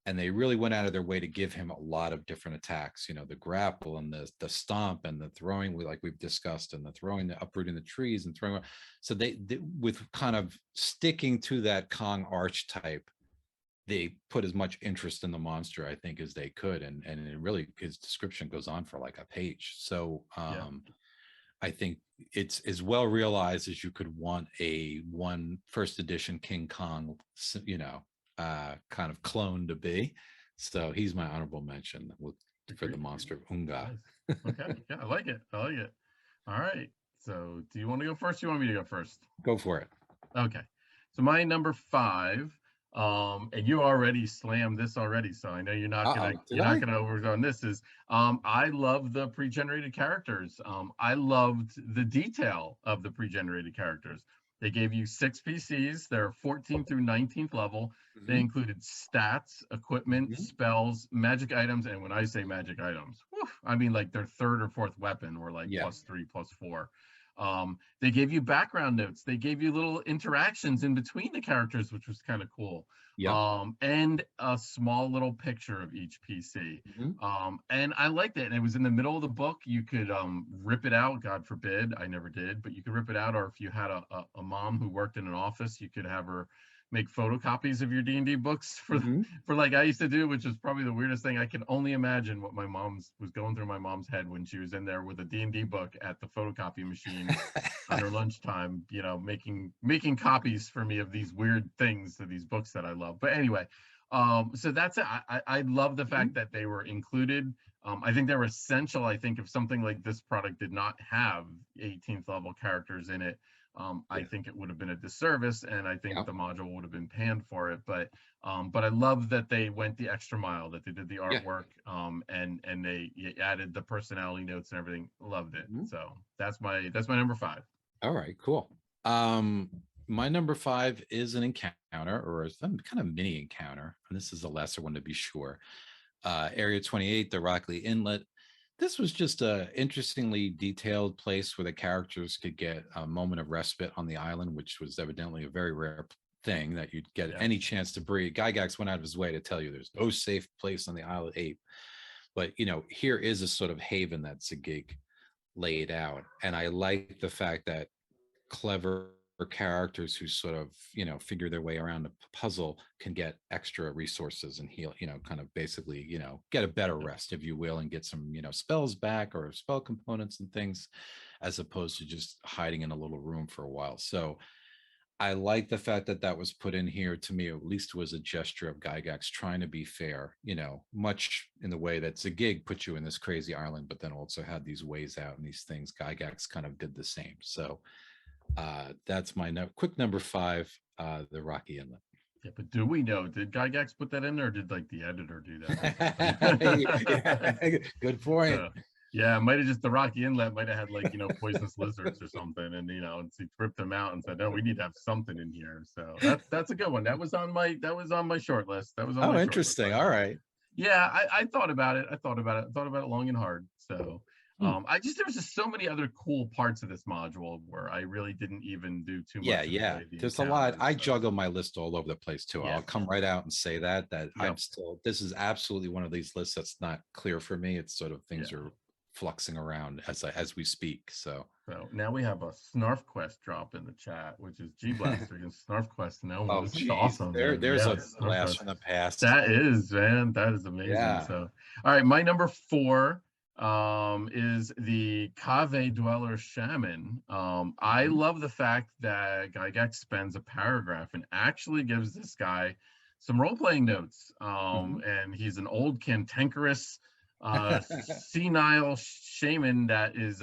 And they really went out of their way to give him a lot of different attacks, the grapple and the stomp and the throwing, like we've discussed, and the throwing, the uprooting the trees and throwing. So they with kind of sticking to that Kong archetype, they put as much interest in the monster, I think, as they could. And it really, his description goes on for like a page. So I think it's as well realized as you could want a first edition King Kong, kind of clone to be. So he's my honorable mention for the monster of Unga. Nice. Okay, yeah, I like it. All right. So do you want to go first? Or you want me to go first? Go for it. Okay. So my number 5 And you already slammed this already, so I know Uh-oh, did you're not I? gonna overrun this. Is I love the pre-generated characters. I loved the detail of the pre-generated characters. They gave you 6 PCs. They're 14th through 19th level. They Hmm. included stats, equipment, Hmm. spells, magic items, and when I say magic items, whew, I mean like their third or fourth weapon were like Yeah. +3, +4. They gave you background notes. They gave you little interactions in between the characters, which was kind of cool. Yep. And a small little picture of each PC. Hmm. And I liked it. And it was in the middle of the book. You could rip it out. God forbid, I never did, but you could rip it out. Or if you had a mom who worked in an office, you could have her make photocopies of your D&D books Hmm. for like I used to do, which is probably the weirdest thing. I can only imagine what my mom's was going through my mom's head when she was in there with a D&D book at the photocopy machine on her lunchtime, making copies for me of these weird things of these books that I love. But anyway, so that's it. I love the fact that they were included. I think they're essential. I think if something like this product did not have 18th level characters in it, I Yeah. think it would have been a disservice, and I think Yep. the module would have been panned for it. But I love that they went the extra mile, that they did the Yeah. artwork, and they added the personality notes and everything. Loved it. Mhm. So that's my number 5. All right, cool. Um, my number 5 is an encounter or some kind of mini encounter, and this is a lesser one to be sure. Area 28, the Rockley Inlet. This was just a interestingly detailed place where the characters could get a moment of respite on the island, which was evidently a very rare thing that you'd get Yeah. any chance to breathe. Gygax went out of his way to tell you there's no safe place on the Isle of Ape. But here is a sort of haven that Zagig laid out. And I like the fact that clever characters who sort of figure their way around a puzzle can get extra resources and heal, kind of basically get a better rest, if you will, and get some spells back or spell components and things, as opposed to just hiding in a little room for a while. So I like the fact that that was put in here. To me, at least, was a gesture of Gygax trying to be fair, much in the way that Zagig put you in this crazy island, but then also had these ways out and these things. Gygax kind of did the same. So that's my quick number 5, the Rocky Inlet. Yeah, but do we know? Did Gygax put that in there, or did like the editor do that or something? Yeah, good point. So, yeah, it might have just the Rocky Inlet might have had like poisonous lizards or something, and and he ripped them out and said, "No, we need to have something in here." So that's a good one. That was on my short list. That was on Oh, my short list, interesting. by the All way. right. Yeah, I thought about it. I thought about it. I thought about it long and hard. So Hmm. there was just so many other cool parts of this module where I really didn't even do too Yeah, much in the yeah. way of the There's a lot. encounters. I So juggle my list all over the place too. yeah, I'll come right out and say that yeah, I'm still. This is absolutely one of these lists that's not clear for me. It's sort of things yeah. are fluxing around as we speak. So So now we have a Snarf Quest drop in the chat, which is G Blaster against Snarf Quest and Elmo. oh, This is geez, awesome, man. there's Yeah, a Snarf blast Quest. from the past. That is, man. That is amazing. Yeah. So, all right, my number 4 is the Cave Dweller Shaman. I Mhm. love the fact that Gygax spends a paragraph and actually gives this guy some role-playing notes. Mhm. And he's an old cantankerous, senile shaman that is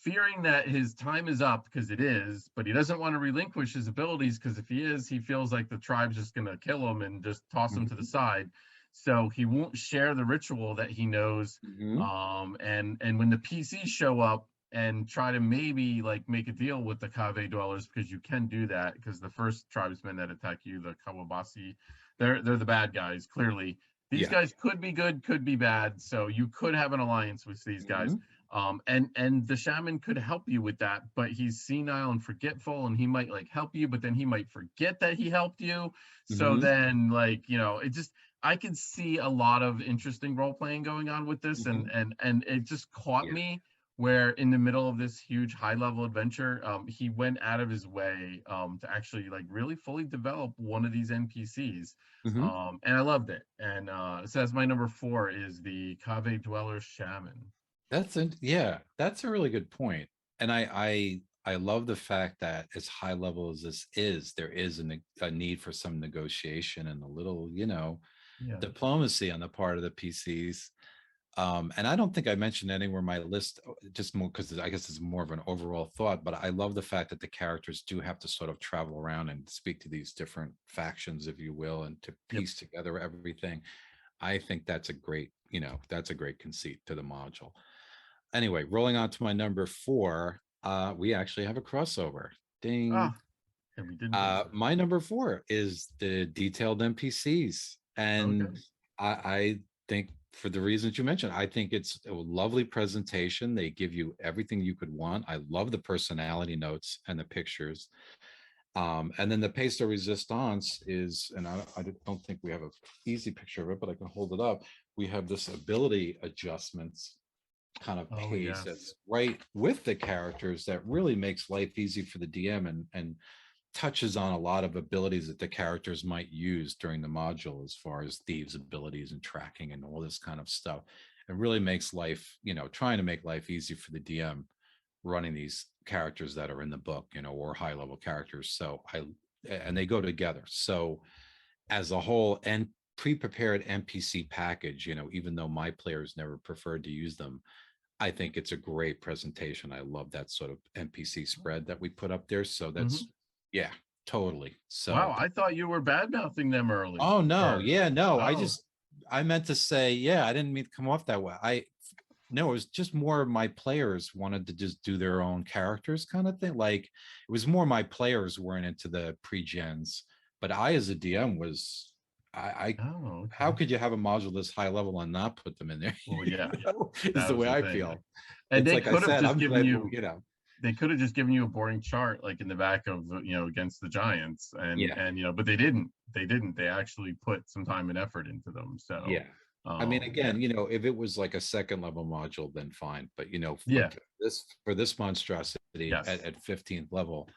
fearing that his time is up, because it is, but he doesn't want to relinquish his abilities, because if he is, he feels like the tribe's just going to kill him and just toss him to the Mhm. side. So he won't share the ritual that he knows. Mhm. And when the PCs show up and try to maybe like make a deal with the Cave dwellers, because you can do that, because the first tribesmen that attack you, the Kawabasi, they're the bad guys, clearly. These Yeah. guys could be good, could be bad. So you could have an alliance with these guys. Mhm. And the shaman could help you with that, but he's senile and forgetful, and he might like help you, but then he might forget that he helped you. So Mhm. then, like, it just, I could see a lot of interesting role playing going on with this, and Mhm. it just caught Yeah. me where in the middle of this huge high level adventure, he went out of his way to actually like really fully develop one of these NPCs. Mhm. And I loved it. And so that's my number 4 is the Cave Dweller Shaman. Yeah, that's a really good point. And I love the fact that as high level as this is, there is a need for some negotiation and a little, Yeah. diplomacy on the part of the PCs. And I don't think I mentioned anywhere my list, just more because I guess it's more of an overall thought, but I love the fact that the characters do have to sort of travel around and speak to these different factions, if you will, and to Yep. piece together everything. I think that's a great, that's a great conceit to the module. Anyway, rolling on to my number 4, we actually have a crossover. Ding. Ah, and we didn't think so. My number 4 is the detailed NPCs. Okay. And I think for the reasons you mentioned, I think it's a lovely presentation. They give you everything you could want. I love the personality notes and the pictures. And then the pièce de resistance is, and I don't think we have an easy picture of it, but I can hold it up. We have this ability adjustments kind of Oh, pace yes. that's right with the characters that really makes life easy for the DM and touches on a lot of abilities that the characters might use during the module, as far as thieves abilities and tracking and all this kind of stuff. It really makes life, trying to make life easy for the DM running these characters that are in the book, or high level characters. So and they go together. So as a whole and pre-prepared NPC package, even though my players never preferred to use them, I think it's a great presentation. I love that sort of NPC spread that we put up there. So that's, yeah, totally. Wow, So, I thought you were bad mouthing them early. oh no, Or, yeah, no, oh, I meant to say, yeah, I didn't mean to come off that way. No, it was just more my players wanted to just do their own characters kind of thing. Like it was more my players weren't into the pre-gens, but I as a DM was, I oh, how okay. could you have a module this high level and not put them in there? Well, yeah, Is that the was way the I thing. feel. And It's they like I could have said, just I'm given glad, you, they could have just given you a boring chart like in the back of, against the Giants, yeah, but they didn't. They didn't. They actually put some time and effort into them. So, yeah. I mean, yeah, again, if it was like a second level module, then fine. But yeah, for this monstrosity yes, at 15th level,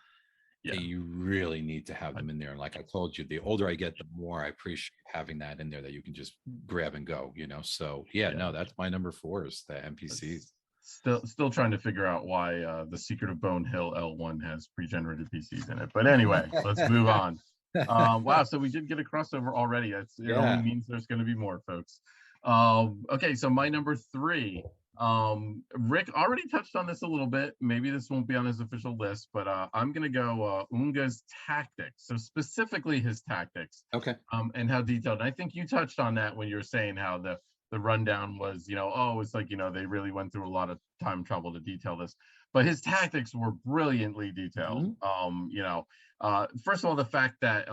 yeah, you really need to have I, them in there. And like I told you, the older I get, the more I appreciate having that in there that you can just grab and go, So yeah, yeah. no, that's my number 4 is the NPCs. Still trying to figure out why the Secret of Bone Hill L1 has pre-generated PCs in it. But anyway, let's move on. Wow, so we did get a crossover already. It only Yeah. means there's going to be more, folks. Okay, so my number 3. Rick already touched on this a little bit. Maybe this won't be on his official list, but I'm going to go Unga's tactics. So specifically his tactics, Okay. and how detailed. And I think you touched on that when you were saying how the rundown was, oh, it's like, they really went through a lot of time and trouble to detail this. But his tactics were brilliantly detailed. First of all, the fact that,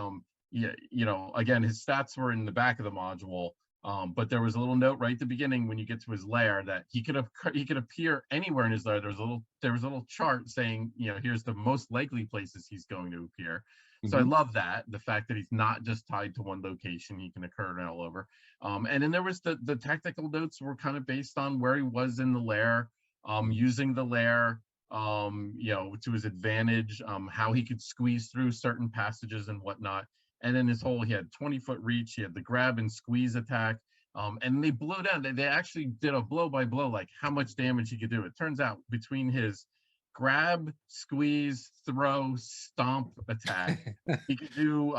again, his stats were in the back of the module, but there was a little note right at the beginning when you get to his lair that he could appear anywhere in his lair. There was a little chart saying, here's the most likely places he's going to appear. So I love that, the fact that he's not just tied to one location, he can occur all over. And then there was the tactical notes were kind of based on where he was in the lair, using the lair, to his advantage, how he could squeeze through certain passages and whatnot. And then he had 20-foot reach, he had the grab and squeeze attack. And they blew down. They actually did a blow by blow, like how much damage he could do. It turns out between his grab, squeeze, throw, stomp attack, he could do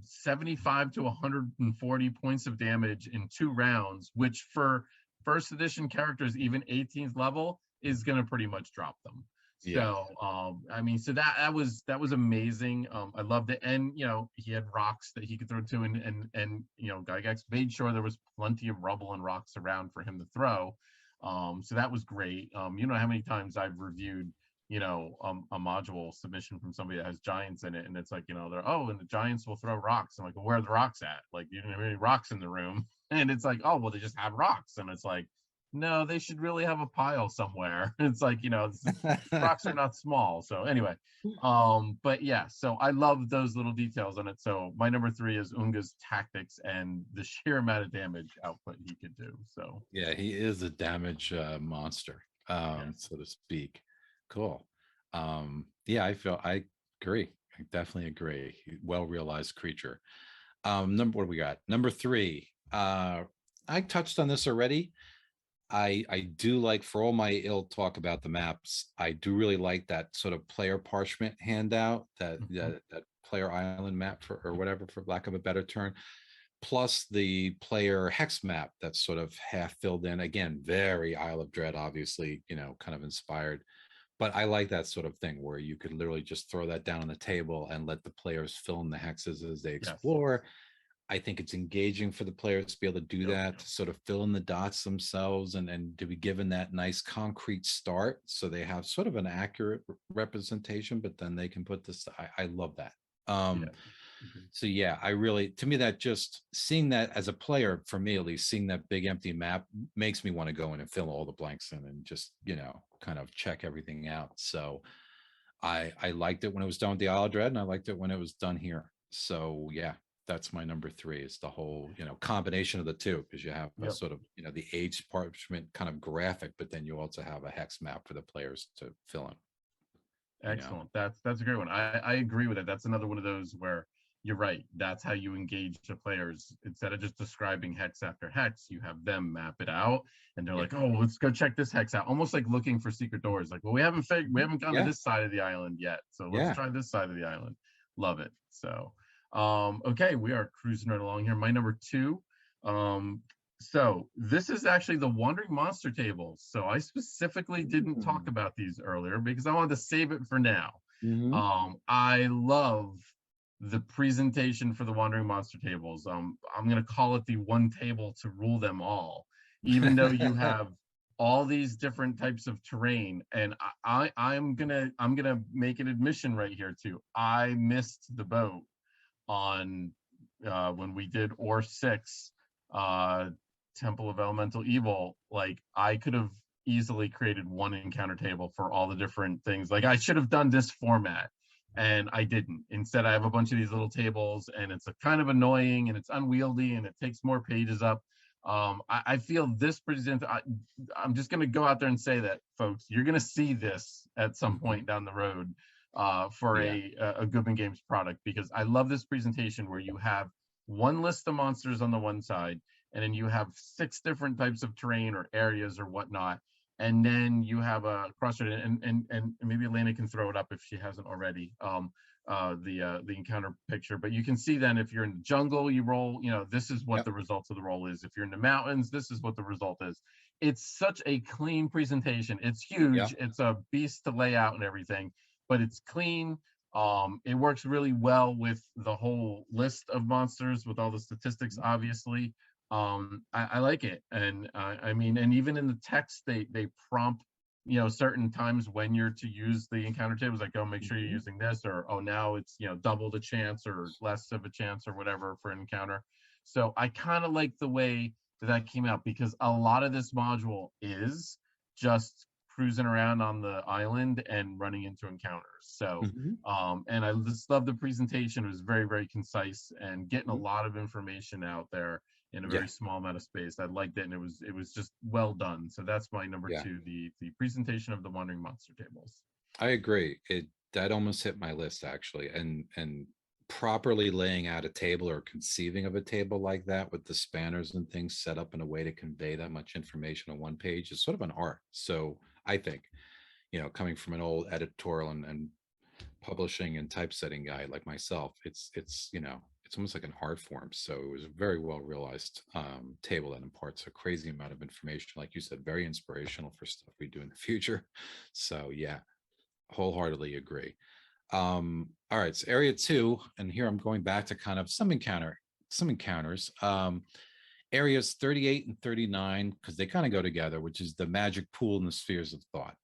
75 to 140 points of damage in 2 rounds, which for first edition characters, even 18th level, is going to pretty much drop them. Yeah. So I mean, so that was amazing. I loved it. And he had rocks that he could throw to, and Gygax made sure there was plenty of rubble and rocks around for him to throw. So that was great. You know how many times I've reviewed a module submission from somebody that has giants in it, and it's like, they're, oh, and the giants will throw rocks. I'm like, well, where are the rocks at? Like, you didn't have any rocks in the room. And it's like, oh, well, they just have rocks. And it's like, no, they should really have a pile somewhere. It's like, rocks are not small. So anyway, but yeah, so I love those little details on it. So my number 3 is Unga's tactics and the sheer amount of damage output he could do. So Yeah, he is a damage monster, yes. so to speak. Cool. Yeah, I agree. I definitely agree. Well realized creature. What do we got? Number 3. I touched on this already. I do like, for all my ill talk about the maps, I do really like that sort of player parchment handout, that player island map, or whatever, for lack of a better term. plus the player hex map that's sort of half filled in. Again, very Isle of Dread, obviously, kind of inspired. But I like that sort of thing where you could literally just throw that down on the table and let the players fill in the hexes as they Yes. explore. I think it's engaging for the players to be able to do Yep. that, to sort of fill in the dots themselves and to be given that nice concrete start so they have sort of an accurate representation, but then they can put this. I love that. Yeah. So yeah, I really, to me, that just seeing that as a player, for me at least, seeing that big empty map makes me want to go in and fill all the blanks in and just, kind of check everything out. So I liked it when it was done with the Isle of Dread, and I liked it when it was done here. So yeah, that's my number 3. It's the whole, combination of the two, because you have a Yep. sort of, the age parchment kind of graphic, but then you also have a hex map for the players to fill in. Excellent. That's a great one. I agree with it. That's another one of those where you're right. That's how you engage the players. Instead of just describing hex after hex, you have them map it out, and they're Yeah. like, "Oh, let's go check this hex out." Almost like looking for secret doors. Like, well, we haven't gone to Yeah. this side of the island yet, so let's Yeah. try this side of the island. Love it. So, okay, we are cruising right along here. My number 2. So this is actually the Wandering Monster tables. So I specifically didn't talk about these earlier because I wanted to save it for now. Mm-hmm. I love the presentation for the Wandering Monster tables. I'm gonna call it the one table to rule them all, even though you have all these different types of terrain. And I'm gonna make an admission right here too. I missed the boat on when we did Or 6 Temple of Elemental Evil. Like, I could have easily created one encounter table for all the different things. Like, I should have done this format, and I didn't. Instead, I have a bunch of these little tables, and it's a kind of annoying, and it's unwieldy, and it takes more pages up. I feel this I'm just going to go out there and say that, folks, you're going to see this at some point down the road for Yeah. a Goodman Games product, because I love this presentation where you have one list of monsters on the one side, and then you have 6 different types of terrain or areas or whatnot, and then you have a crossroad, and maybe Elena can throw it up if she hasn't already, the encounter picture. But you can see then, if you're in the jungle, you roll, this is what Yep. the results of the roll is. If you're in the mountains, this is what the result is. It's such a clean presentation. It's huge. Yep. It's a beast to lay out and everything, but it's clean. It works really well with the whole list of monsters with all the statistics, obviously. I like it. And I mean, and even in the text, they prompt, certain times when you're to use the encounter tables, like, oh, make sure you're using this, or, oh, now it's, double the chance or less of a chance or whatever for an encounter. So I kind of like the way that came out, because a lot of this module is just cruising around on the island and running into encounters. So, and I just love the presentation. It was very, very concise and getting a lot of information out there in a Yeah. very small amount of space. I liked it, and it was just well done. So that's my number Yeah. 2, the presentation of the Wandering Monster tables. I agree. That almost hit my list, actually, and properly laying out a table or conceiving of a table like that with the spanners and things set up in a way to convey that much information on one page is sort of an art. So I think, coming from an old editorial and publishing and typesetting guy like myself, it's almost like an art form. So it was a very well realized table that imparts a crazy amount of information, like you said, very inspirational for stuff we do in the future. So yeah, wholeheartedly agree. All right, so area 2, and here I'm going back to kind of some encounters. Areas 38 and 39, because they kind of go together, which is the magic pool and the spheres of thought.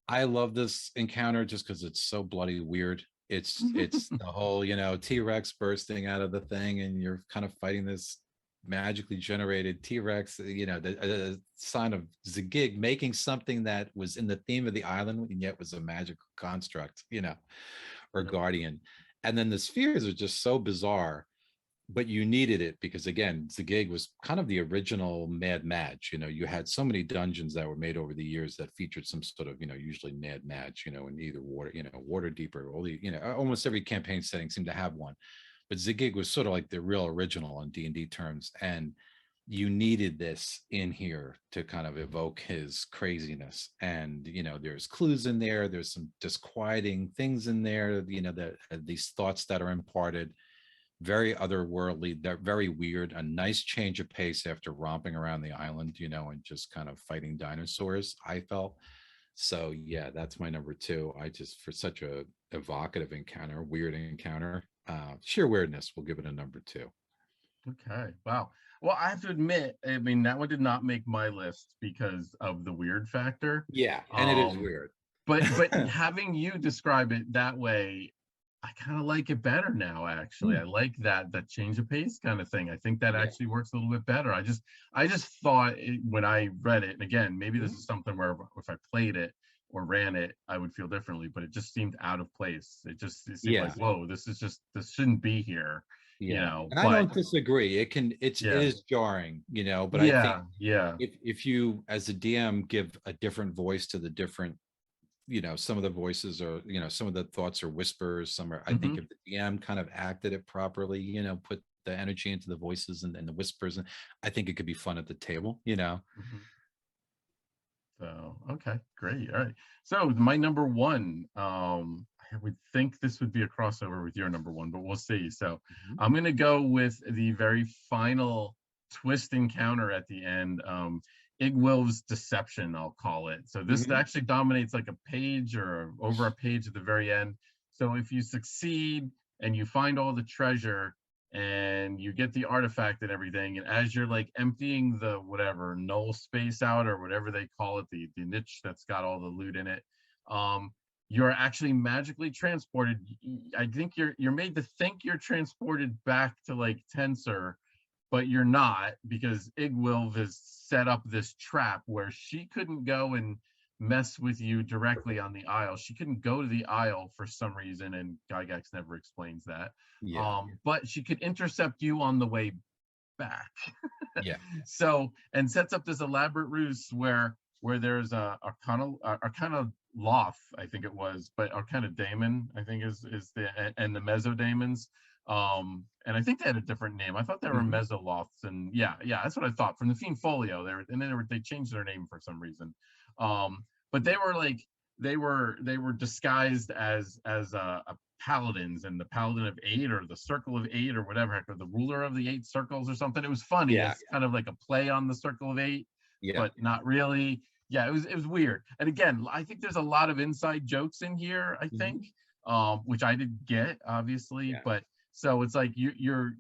I love this encounter just because it's so bloody weird. It's the whole, T-Rex bursting out of the thing, and you're kind of fighting this magically generated T-Rex, the sign of Zigig making something that was in the theme of the island and yet was a magical construct, or guardian. And then the spheres are just so bizarre, but you needed it because, again, Zigig was kind of the original Mad Mage. You had so many dungeons that were made over the years that featured some sort of, usually Mad Mage, in either water, water deeper, or almost every campaign setting seemed to have one. But Zigig was sort of like the real original on D&D terms, and you needed this in here to kind of evoke his craziness. And there's clues in there, there's some disquieting things in there, that these thoughts that are imparted. very otherworldly. They're very weird. A nice change of pace after romping around the island, you know, and just kind of fighting dinosaurs, I felt. So yeah, that's my number two. I just, for such a evocative encounter, weird encounter, sheer weirdness, we'll give it a number two. Okay. Wow. Well, I have to admit, I mean, that one did not make my list because of the weird factor. Yeah, and it is Um, weird. but having you describe it that way, I kind of like it better now, actually. I Hmm. like that change of pace kind of thing. I think that Yeah. actually works a little bit better. I just thought when I read it, and again, maybe this Mhm. is something where if I played it or ran it, I would feel differently, but it just seemed out of place. It seemed like, Yeah. whoa, this shouldn't be here, Yeah. And I but don't disagree. It yeah, is jarring, you know, but I think yeah. if you as a DM give a different voice to the different, you know, some of the voices are, you know, some of the thoughts are whispers, some are, I think Hmm. if the DM kind of acted it properly, you know, put the energy into the voices and the whispers, and I think it could be fun at the table, you know. Hmm. So, okay, great. All right. So my number one, I would think this would be a crossover with your number one, but we'll see. So Mhm. I'm gonna go with the very final twist encounter at the end. Igwil's deception, I'll call it. So this Mhm. actually dominates like a page or over a page at the very end. So if you succeed and you find all the treasure, and you get the artifact and everything, and as you're like emptying the whatever null space out or whatever they call it, the niche that's got all the loot in it, um you're actually magically transported. I think you're made to think you're transported back to like Tensor, but you're not, because Igwilv has set up this trap where she couldn't go and mess with you directly on the Isle. She couldn't go to the Isle for some reason, and Gygax never explains that. Yeah. But she could intercept you on the way back. Yeah. So, and sets up this elaborate ruse where there's a Loth, I think it was, but Arcana Daemon, I think is the, and the Mesodemons. And I think they had a different name. I thought they were Mhm. Mesoloths, and yeah, that's what I thought from the Fiend Folio. And then they changed their name for some reason. But they were like they were disguised as paladins, and the paladin of eight or the circle of eight or whatever, or the ruler of the eight circles or something. It was funny Yeah. as kind of like a play on the circle of eight, Yeah. but not really. Yeah, it was weird. And again, I think there's a lot of inside jokes in here, I think, Mhm. which I didn't get, obviously. Yeah. But so it's like you're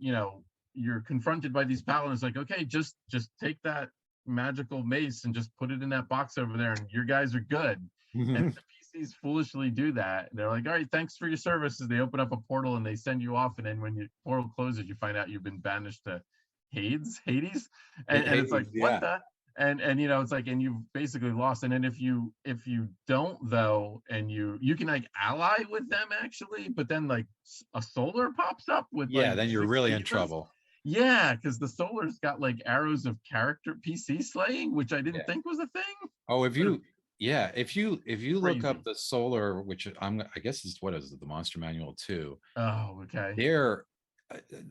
confronted by these paladins, like, okay, just take that magical mace and just put it in that box over there, and your guys are good. And Mhm. the PCs foolishly do that. They're like, all right, thanks for your services. They open up a portal and they send you off. And then when your portal closes, you find out you've been banished to Hades. And it's like, Hey, what yeah. the? And it's like, and you've basically lost. And then if you don't though, and you can like ally with them actually, but then like a solar pops up with Yeah, like then you're six really in divas. trouble. Yeah, because the solar's got like arrows of character PC slaying, which I didn't Yeah. think was a thing. Oh, if But you, yeah, if you look up crazy. the solar, which I guess is what is it, the Monster Manual 2, Oh, okay. there,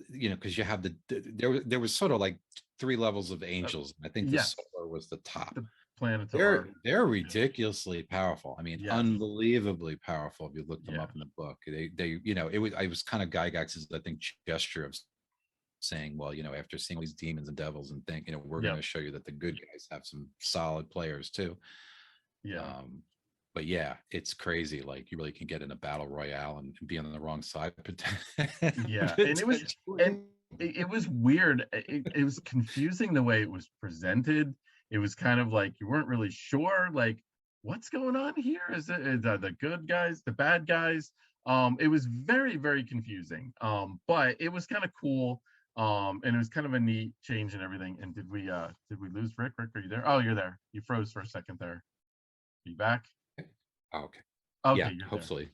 you know, because you have there was sort of like three levels of Uh, angels. I think the yes, solar was the top. the Planetar. They're Yeah. ridiculously powerful. I mean, Yes. unbelievably powerful if you look them Yeah. up in the book. They you know, it was kind of Gygax's, I think, gesture of saying, well, you know, after seeing all these demons and devils and think, you know, we're going Yep. to show you that the good guys have some solid players too. Yeah. Um, but yeah, it's crazy. Like you really can get in a battle royale and be on the wrong side Yeah. And potentially. it was weird. It was confusing the way it was presented. It was kind of like you weren't really sure, like, what's going on here? Is it the good guys, the bad guys? It was very, very confusing. But it was kind of cool. And it was kind of a neat change and everything. And did we lose Rick? Rick, are you there? Oh, you're there. You froze for a second there. Are you back? Okay. Okay, Yeah, you're there. hopefully.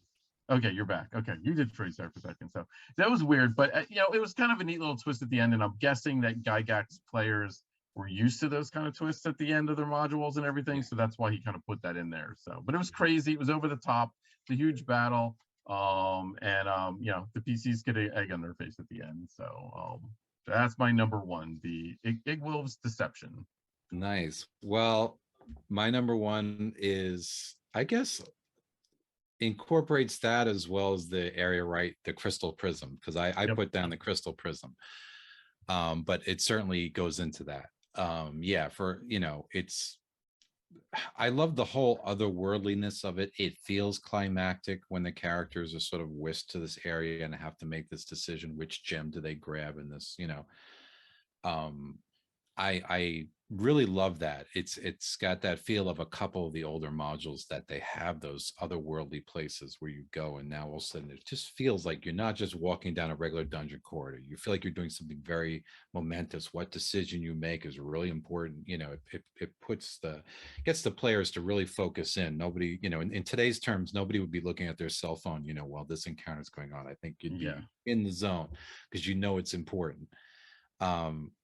Okay, you're back. Okay, you did freeze there for a second, so that was weird. But it was kind of a neat little twist at the end, and I'm guessing that Gygax players were used to those kind of twists at the end of their modules and everything, Yeah. so that's why he kind of put that in there. So, but it was crazy. It was over the top. It's a huge battle, and the PCs get an egg on their face at the end. So, that's my number one, the Igwilv's Deception. Nice. Well, my number one is, I guess, incorporates that as well as the area right, the crystal prism, because I Yep. put down the crystal prism. But it certainly goes into that. Yeah, for it's I love the whole otherworldliness of it. It feels climactic when the characters are sort of whisked to this area and have to make this decision, which gem do they grab in this, um I really love that. It's got that feel of a couple of the older modules that they have those otherworldly places where you go, and now all of a sudden it just feels like you're not just walking down a regular dungeon corridor. You feel like you're doing something very momentous. What decision you make is really important. It gets the players to really focus in. Nobody, in today's terms, nobody would be looking at their cell phone, while this encounter is going on. I think you'd Yeah. be in the zone because it's important.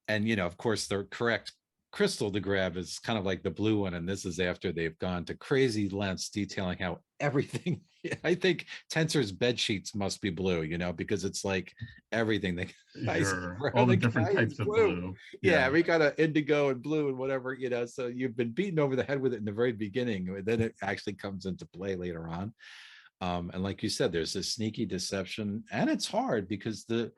And of course the correct crystal to grab is kind of like the blue one, and this is after they've gone to crazy lengths detailing how everything I think Tensor's bed sheets must be blue, because it's like everything that Sure. All the different types of blue. yeah, we got a indigo and blue and whatever, so you've been beaten over the head with it in the very beginning, and then it actually comes into play later on. And like you said, there's this sneaky deception, and it's hard because the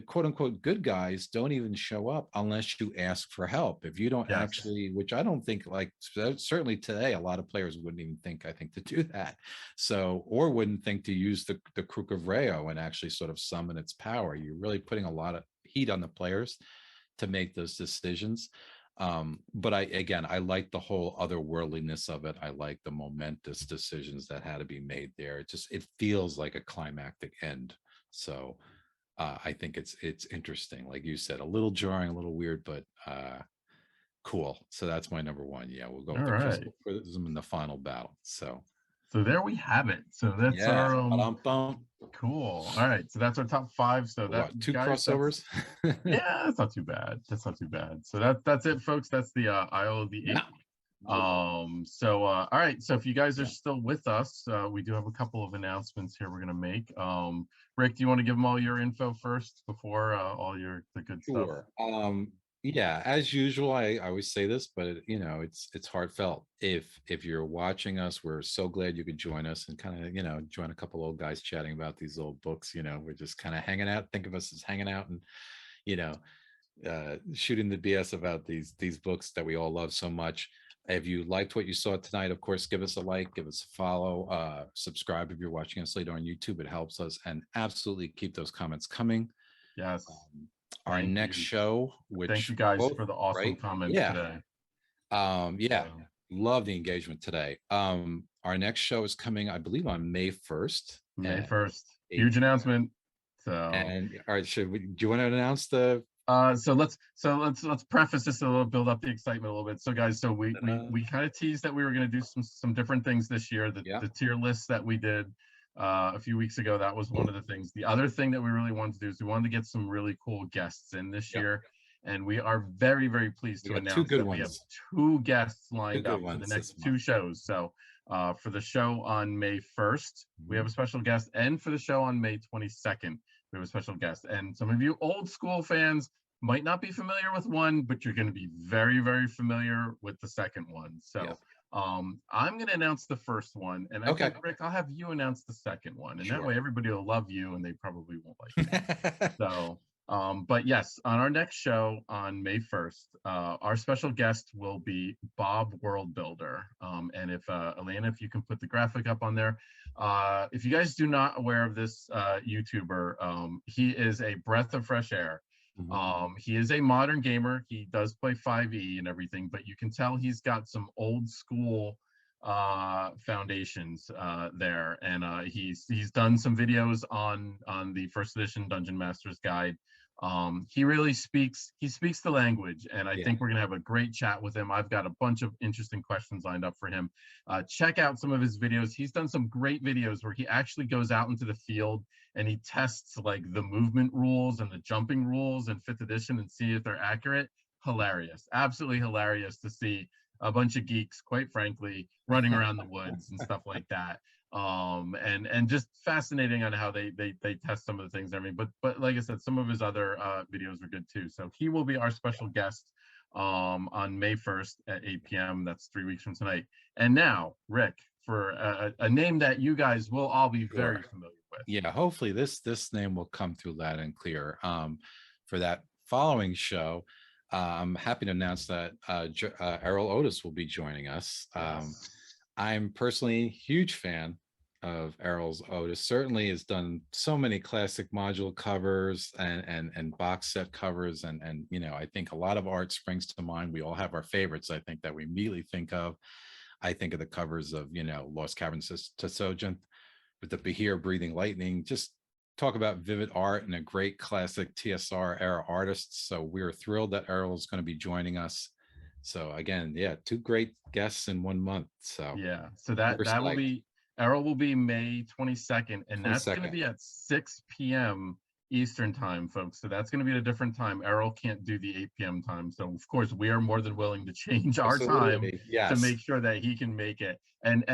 quote unquote good guys don't even show up unless you ask for help. If you don't Yes. actually, which I don't think, like certainly today, a lot of players wouldn't even think, I think, to do that. So, or wouldn't think to use the Crook of Rayo and actually sort of summon its power. You're really putting a lot of heat on the players to make those decisions. But I like the whole otherworldliness of it. I like the momentous decisions that had to be made there. It feels like a climactic end. So I think it's interesting, like you said, a little jarring, a little weird, but cool. So that's my number one. Yeah, we'll go with All the right. crystal prism in the final battle. So there we have it. So that's yeah, our cool. All right, so that's our top 5. So that, What, 2 guys, crossovers? yeah, that's not too bad. That's not too bad. So that's it, folks. That's the Isle of the Ape. All right, so if you guys are still with us, we do have a couple of announcements here we're going to make. Rick, do you want to give them all your info first before all the good stuff? Sure. Yeah, as usual, I always say this, but it's heartfelt. If you're watching us, we're so glad you could join us and kind of join a couple old guys chatting about these old books. We're just kind of hanging out. Think of us as hanging out and shooting the BS about these books that we all love so much. If you liked what you saw tonight, of course, give us a like, give us a follow, subscribe if you're watching us later on YouTube. It helps us, and absolutely keep those comments coming. Yes. Our next show, which thank you guys for the awesome comments today. Love the engagement today. Our next show is coming, I believe, on May 1st. May 1st. Huge announcement. So, and all right, do you want to announce the so let's preface this a little, build up the excitement a little bit. So guys, so we kind of teased that we were going to do some different things this year. The tier lists that we did a few weeks ago, that was one of the things. The other thing that we really wanted to do is we wanted to get some really cool guests in this year, and we are very, very pleased to announce that we have 2 guests lined up for the next 2 shows. So for the show on May 1st, we have a special guest, and for the show on May 22nd, we have a special guest. And some of you old school fans might not be familiar with one, but you're going to be very, very familiar with the second one. So I'm going to announce the first one, and I think, Rick, I'll have you announce the second one, and that way everybody will love you and they probably won't like you. So but yes, on our next show on May 1st, our special guest will be Bob Worldbuilder. And if Elena, if you can put the graphic up on there. If you guys do not aware of this YouTuber, he is a breath of fresh air. He is a modern gamer. He does play 5e and everything, but you can tell he's got some old school foundations there, and he's done some videos on the first edition Dungeon Master's Guide. He really speaks the language, and I think we're gonna have a great chat with him. I've got a bunch of interesting questions lined up for him. Check out some of his videos. He's done some great videos where he actually goes out into the field and he tests like the movement rules and the jumping rules in 5th edition and see if they're accurate. Hilarious, absolutely hilarious to see a bunch of geeks, quite frankly, running around the woods and stuff like that. And just fascinating on how they test some of the things. I mean, but like I said, some of his other videos are good too. So he will be our special guest on May 1st at 8 p.m. That's 3 weeks from tonight. And now, Rick, for a name that you guys will all be very Sure. familiar with. Yeah, hopefully this name will come through loud and clear. For that following show, I'm happy to announce that Errol Otis will be joining us. Yes. I'm personally a huge fan of Errol's Otis. Certainly has done so many classic module covers and box set covers, and you know, I think a lot of art springs to mind. We all have our favorites, I think, that we immediately think of. I think of the covers of, you know, Lost Caverns to Sojourn with the Bahir Breathing Lightning. Just talk about vivid art and a great classic TSR era artist. So we're thrilled that Errol is going to be joining us. So again, yeah, two great guests in 1 month. So Yeah. So we're that will psyched. be Errol will be May 22nd, and that's going to 22nd. be at 6 p.m. Eastern time, folks. So that's going to be at a different time. Errol can't do the 8 p.m. time. So of course we are more than willing to change our time Absolutely. to Yes. make sure that he can make it. And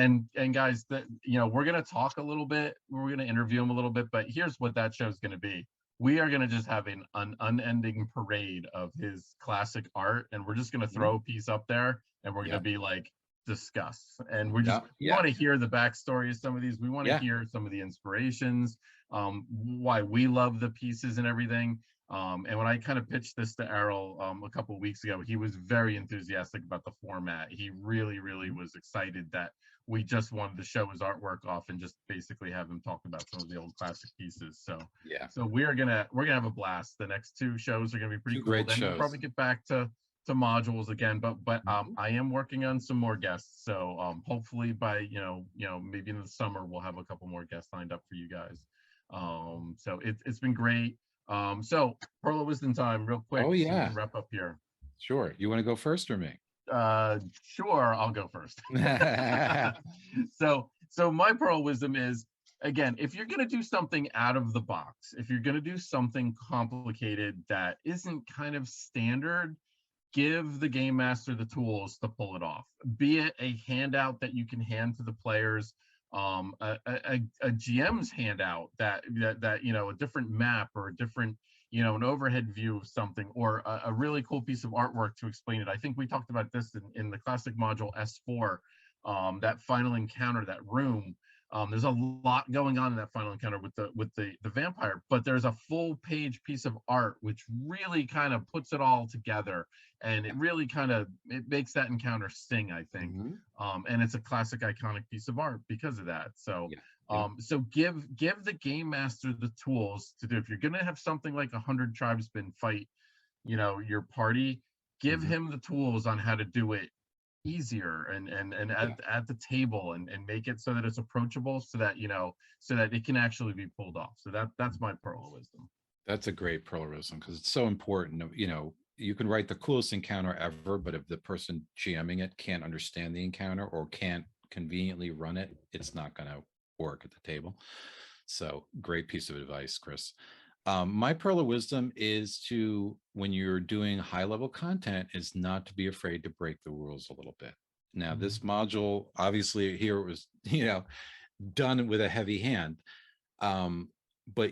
guys, that, you know, we're going to talk a little bit. We're going to interview him a little bit, but here's what that show is going to be. We are going to just have an unending parade of his classic art, and we're just going to throw a piece up there, and we're going to Yeah. be like, discuss. And we're just, Yeah. we Yeah. want to hear the backstory of some of these. We want to Yeah. hear some of the inspirations, why we love the pieces and everything. And when I kind of pitched this to Errol a couple of weeks ago, he was very enthusiastic about the format. He really was excited that we just wanted to show his artwork off and just basically have him talk about some of the old classic pieces. So Yeah. so we're gonna have a blast. The next two shows are gonna be pretty Two cool. great Then we'll shows. probably get back to modules again, but I am working on some more guests. So hopefully by maybe in the summer we'll have a couple more guests lined up for you guys. So it's been great. So Pearl of Wisdom time, real quick, Oh so we yeah. can wrap up here. Sure. You want to go first or me? Sure, I'll go first. So my Pearl of Wisdom is, again, if you're going to do something out of the box, if you're going to do something complicated that isn't kind of standard, give the game master the tools to pull it off. Be it a handout that you can hand to the players, a GM's handout that a different map or a different an overhead view of something, or a really cool piece of artwork to explain it. I think we talked about this in the classic module S4, that final encounter, that room. There's a lot going on in that final encounter with the vampire, but there's a full page piece of art which really kind of puts it all together, and it really it makes that encounter sting, I think. And it's a classic, iconic piece of art because of that. So so give the game master the tools to do. If you're gonna have something like 100 tribesmen fight your party, give him the tools on how to do it easier and at the table, and make it so that it's approachable, so that so that it can actually be pulled off. So that's my Pearl of Wisdom. That's a great Pearl of Wisdom, because it's so important. You know, you can write the coolest encounter ever, but if the person GMing it can't understand the encounter or can't conveniently run it, it's not going to work at the table. So great piece of advice, Chris. My Pearl of Wisdom is to, when you're doing high level content, is not to be afraid to break the rules a little bit. Now, this module, obviously here it was, done with a heavy hand. But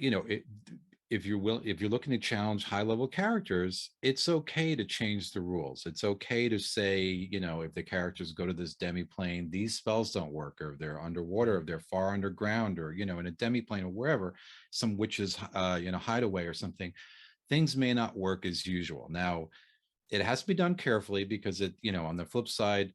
if you're looking to challenge high level characters, it's okay to change the rules. It's okay to say, if the characters go to this demiplane, these spells don't work, or if they're underwater, if they're far underground, or in a demiplane or wherever, some witches hideaway or something, things may not work as usual. Now, it has to be done carefully, because on the flip side,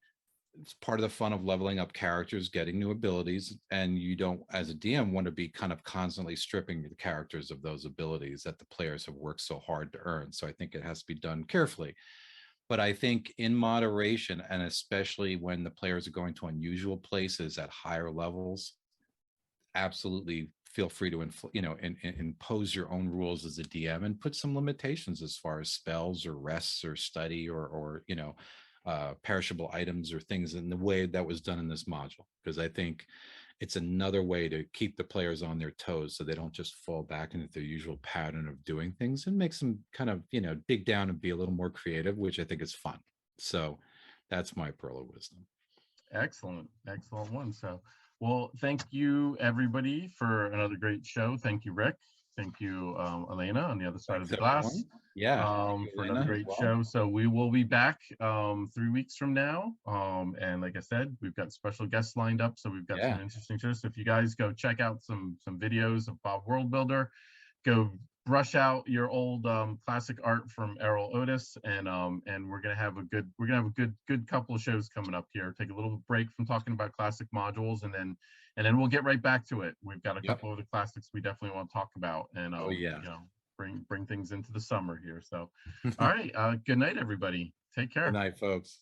it's part of the fun of leveling up characters, getting new abilities, and you don't, as a DM, want to be kind of constantly stripping the characters of those abilities that the players have worked so hard to earn. So I think it has to be done carefully. But I think in moderation, and especially when the players are going to unusual places at higher levels, absolutely feel free to impose your own rules as a DM, and put some limitations as far as spells or rests or study or perishable items or things, in the way that was done in this module, because I think it's another way to keep the players on their toes, so they don't just fall back into their usual pattern of doing things, and makes them kind of dig down and be a little more creative, which I think is fun. So that's my Pearl of Wisdom. Excellent one. So, well, thank you everybody for another great show. Thank you, Rick. Thank you, Elena, on the other side of Thanks, the glass, everyone. Yeah, thank you, for Elena, another as great well. show. So we will be back 3 weeks from now. And like I said, we've got special guests lined up. So we've got some Yeah, interesting shows. So if you guys go check out some videos of Bob World Builder, go brush out your old classic art from Errol Otis, and we're gonna have a good couple of shows coming up here. Take a little break from talking about classic modules, and then we'll get right back to it. We've got a yep. couple of the classics we definitely want to talk about, and Oh, yeah. you know, bring things into the summer here. So, all right, good night, everybody. Take care. Good night, folks.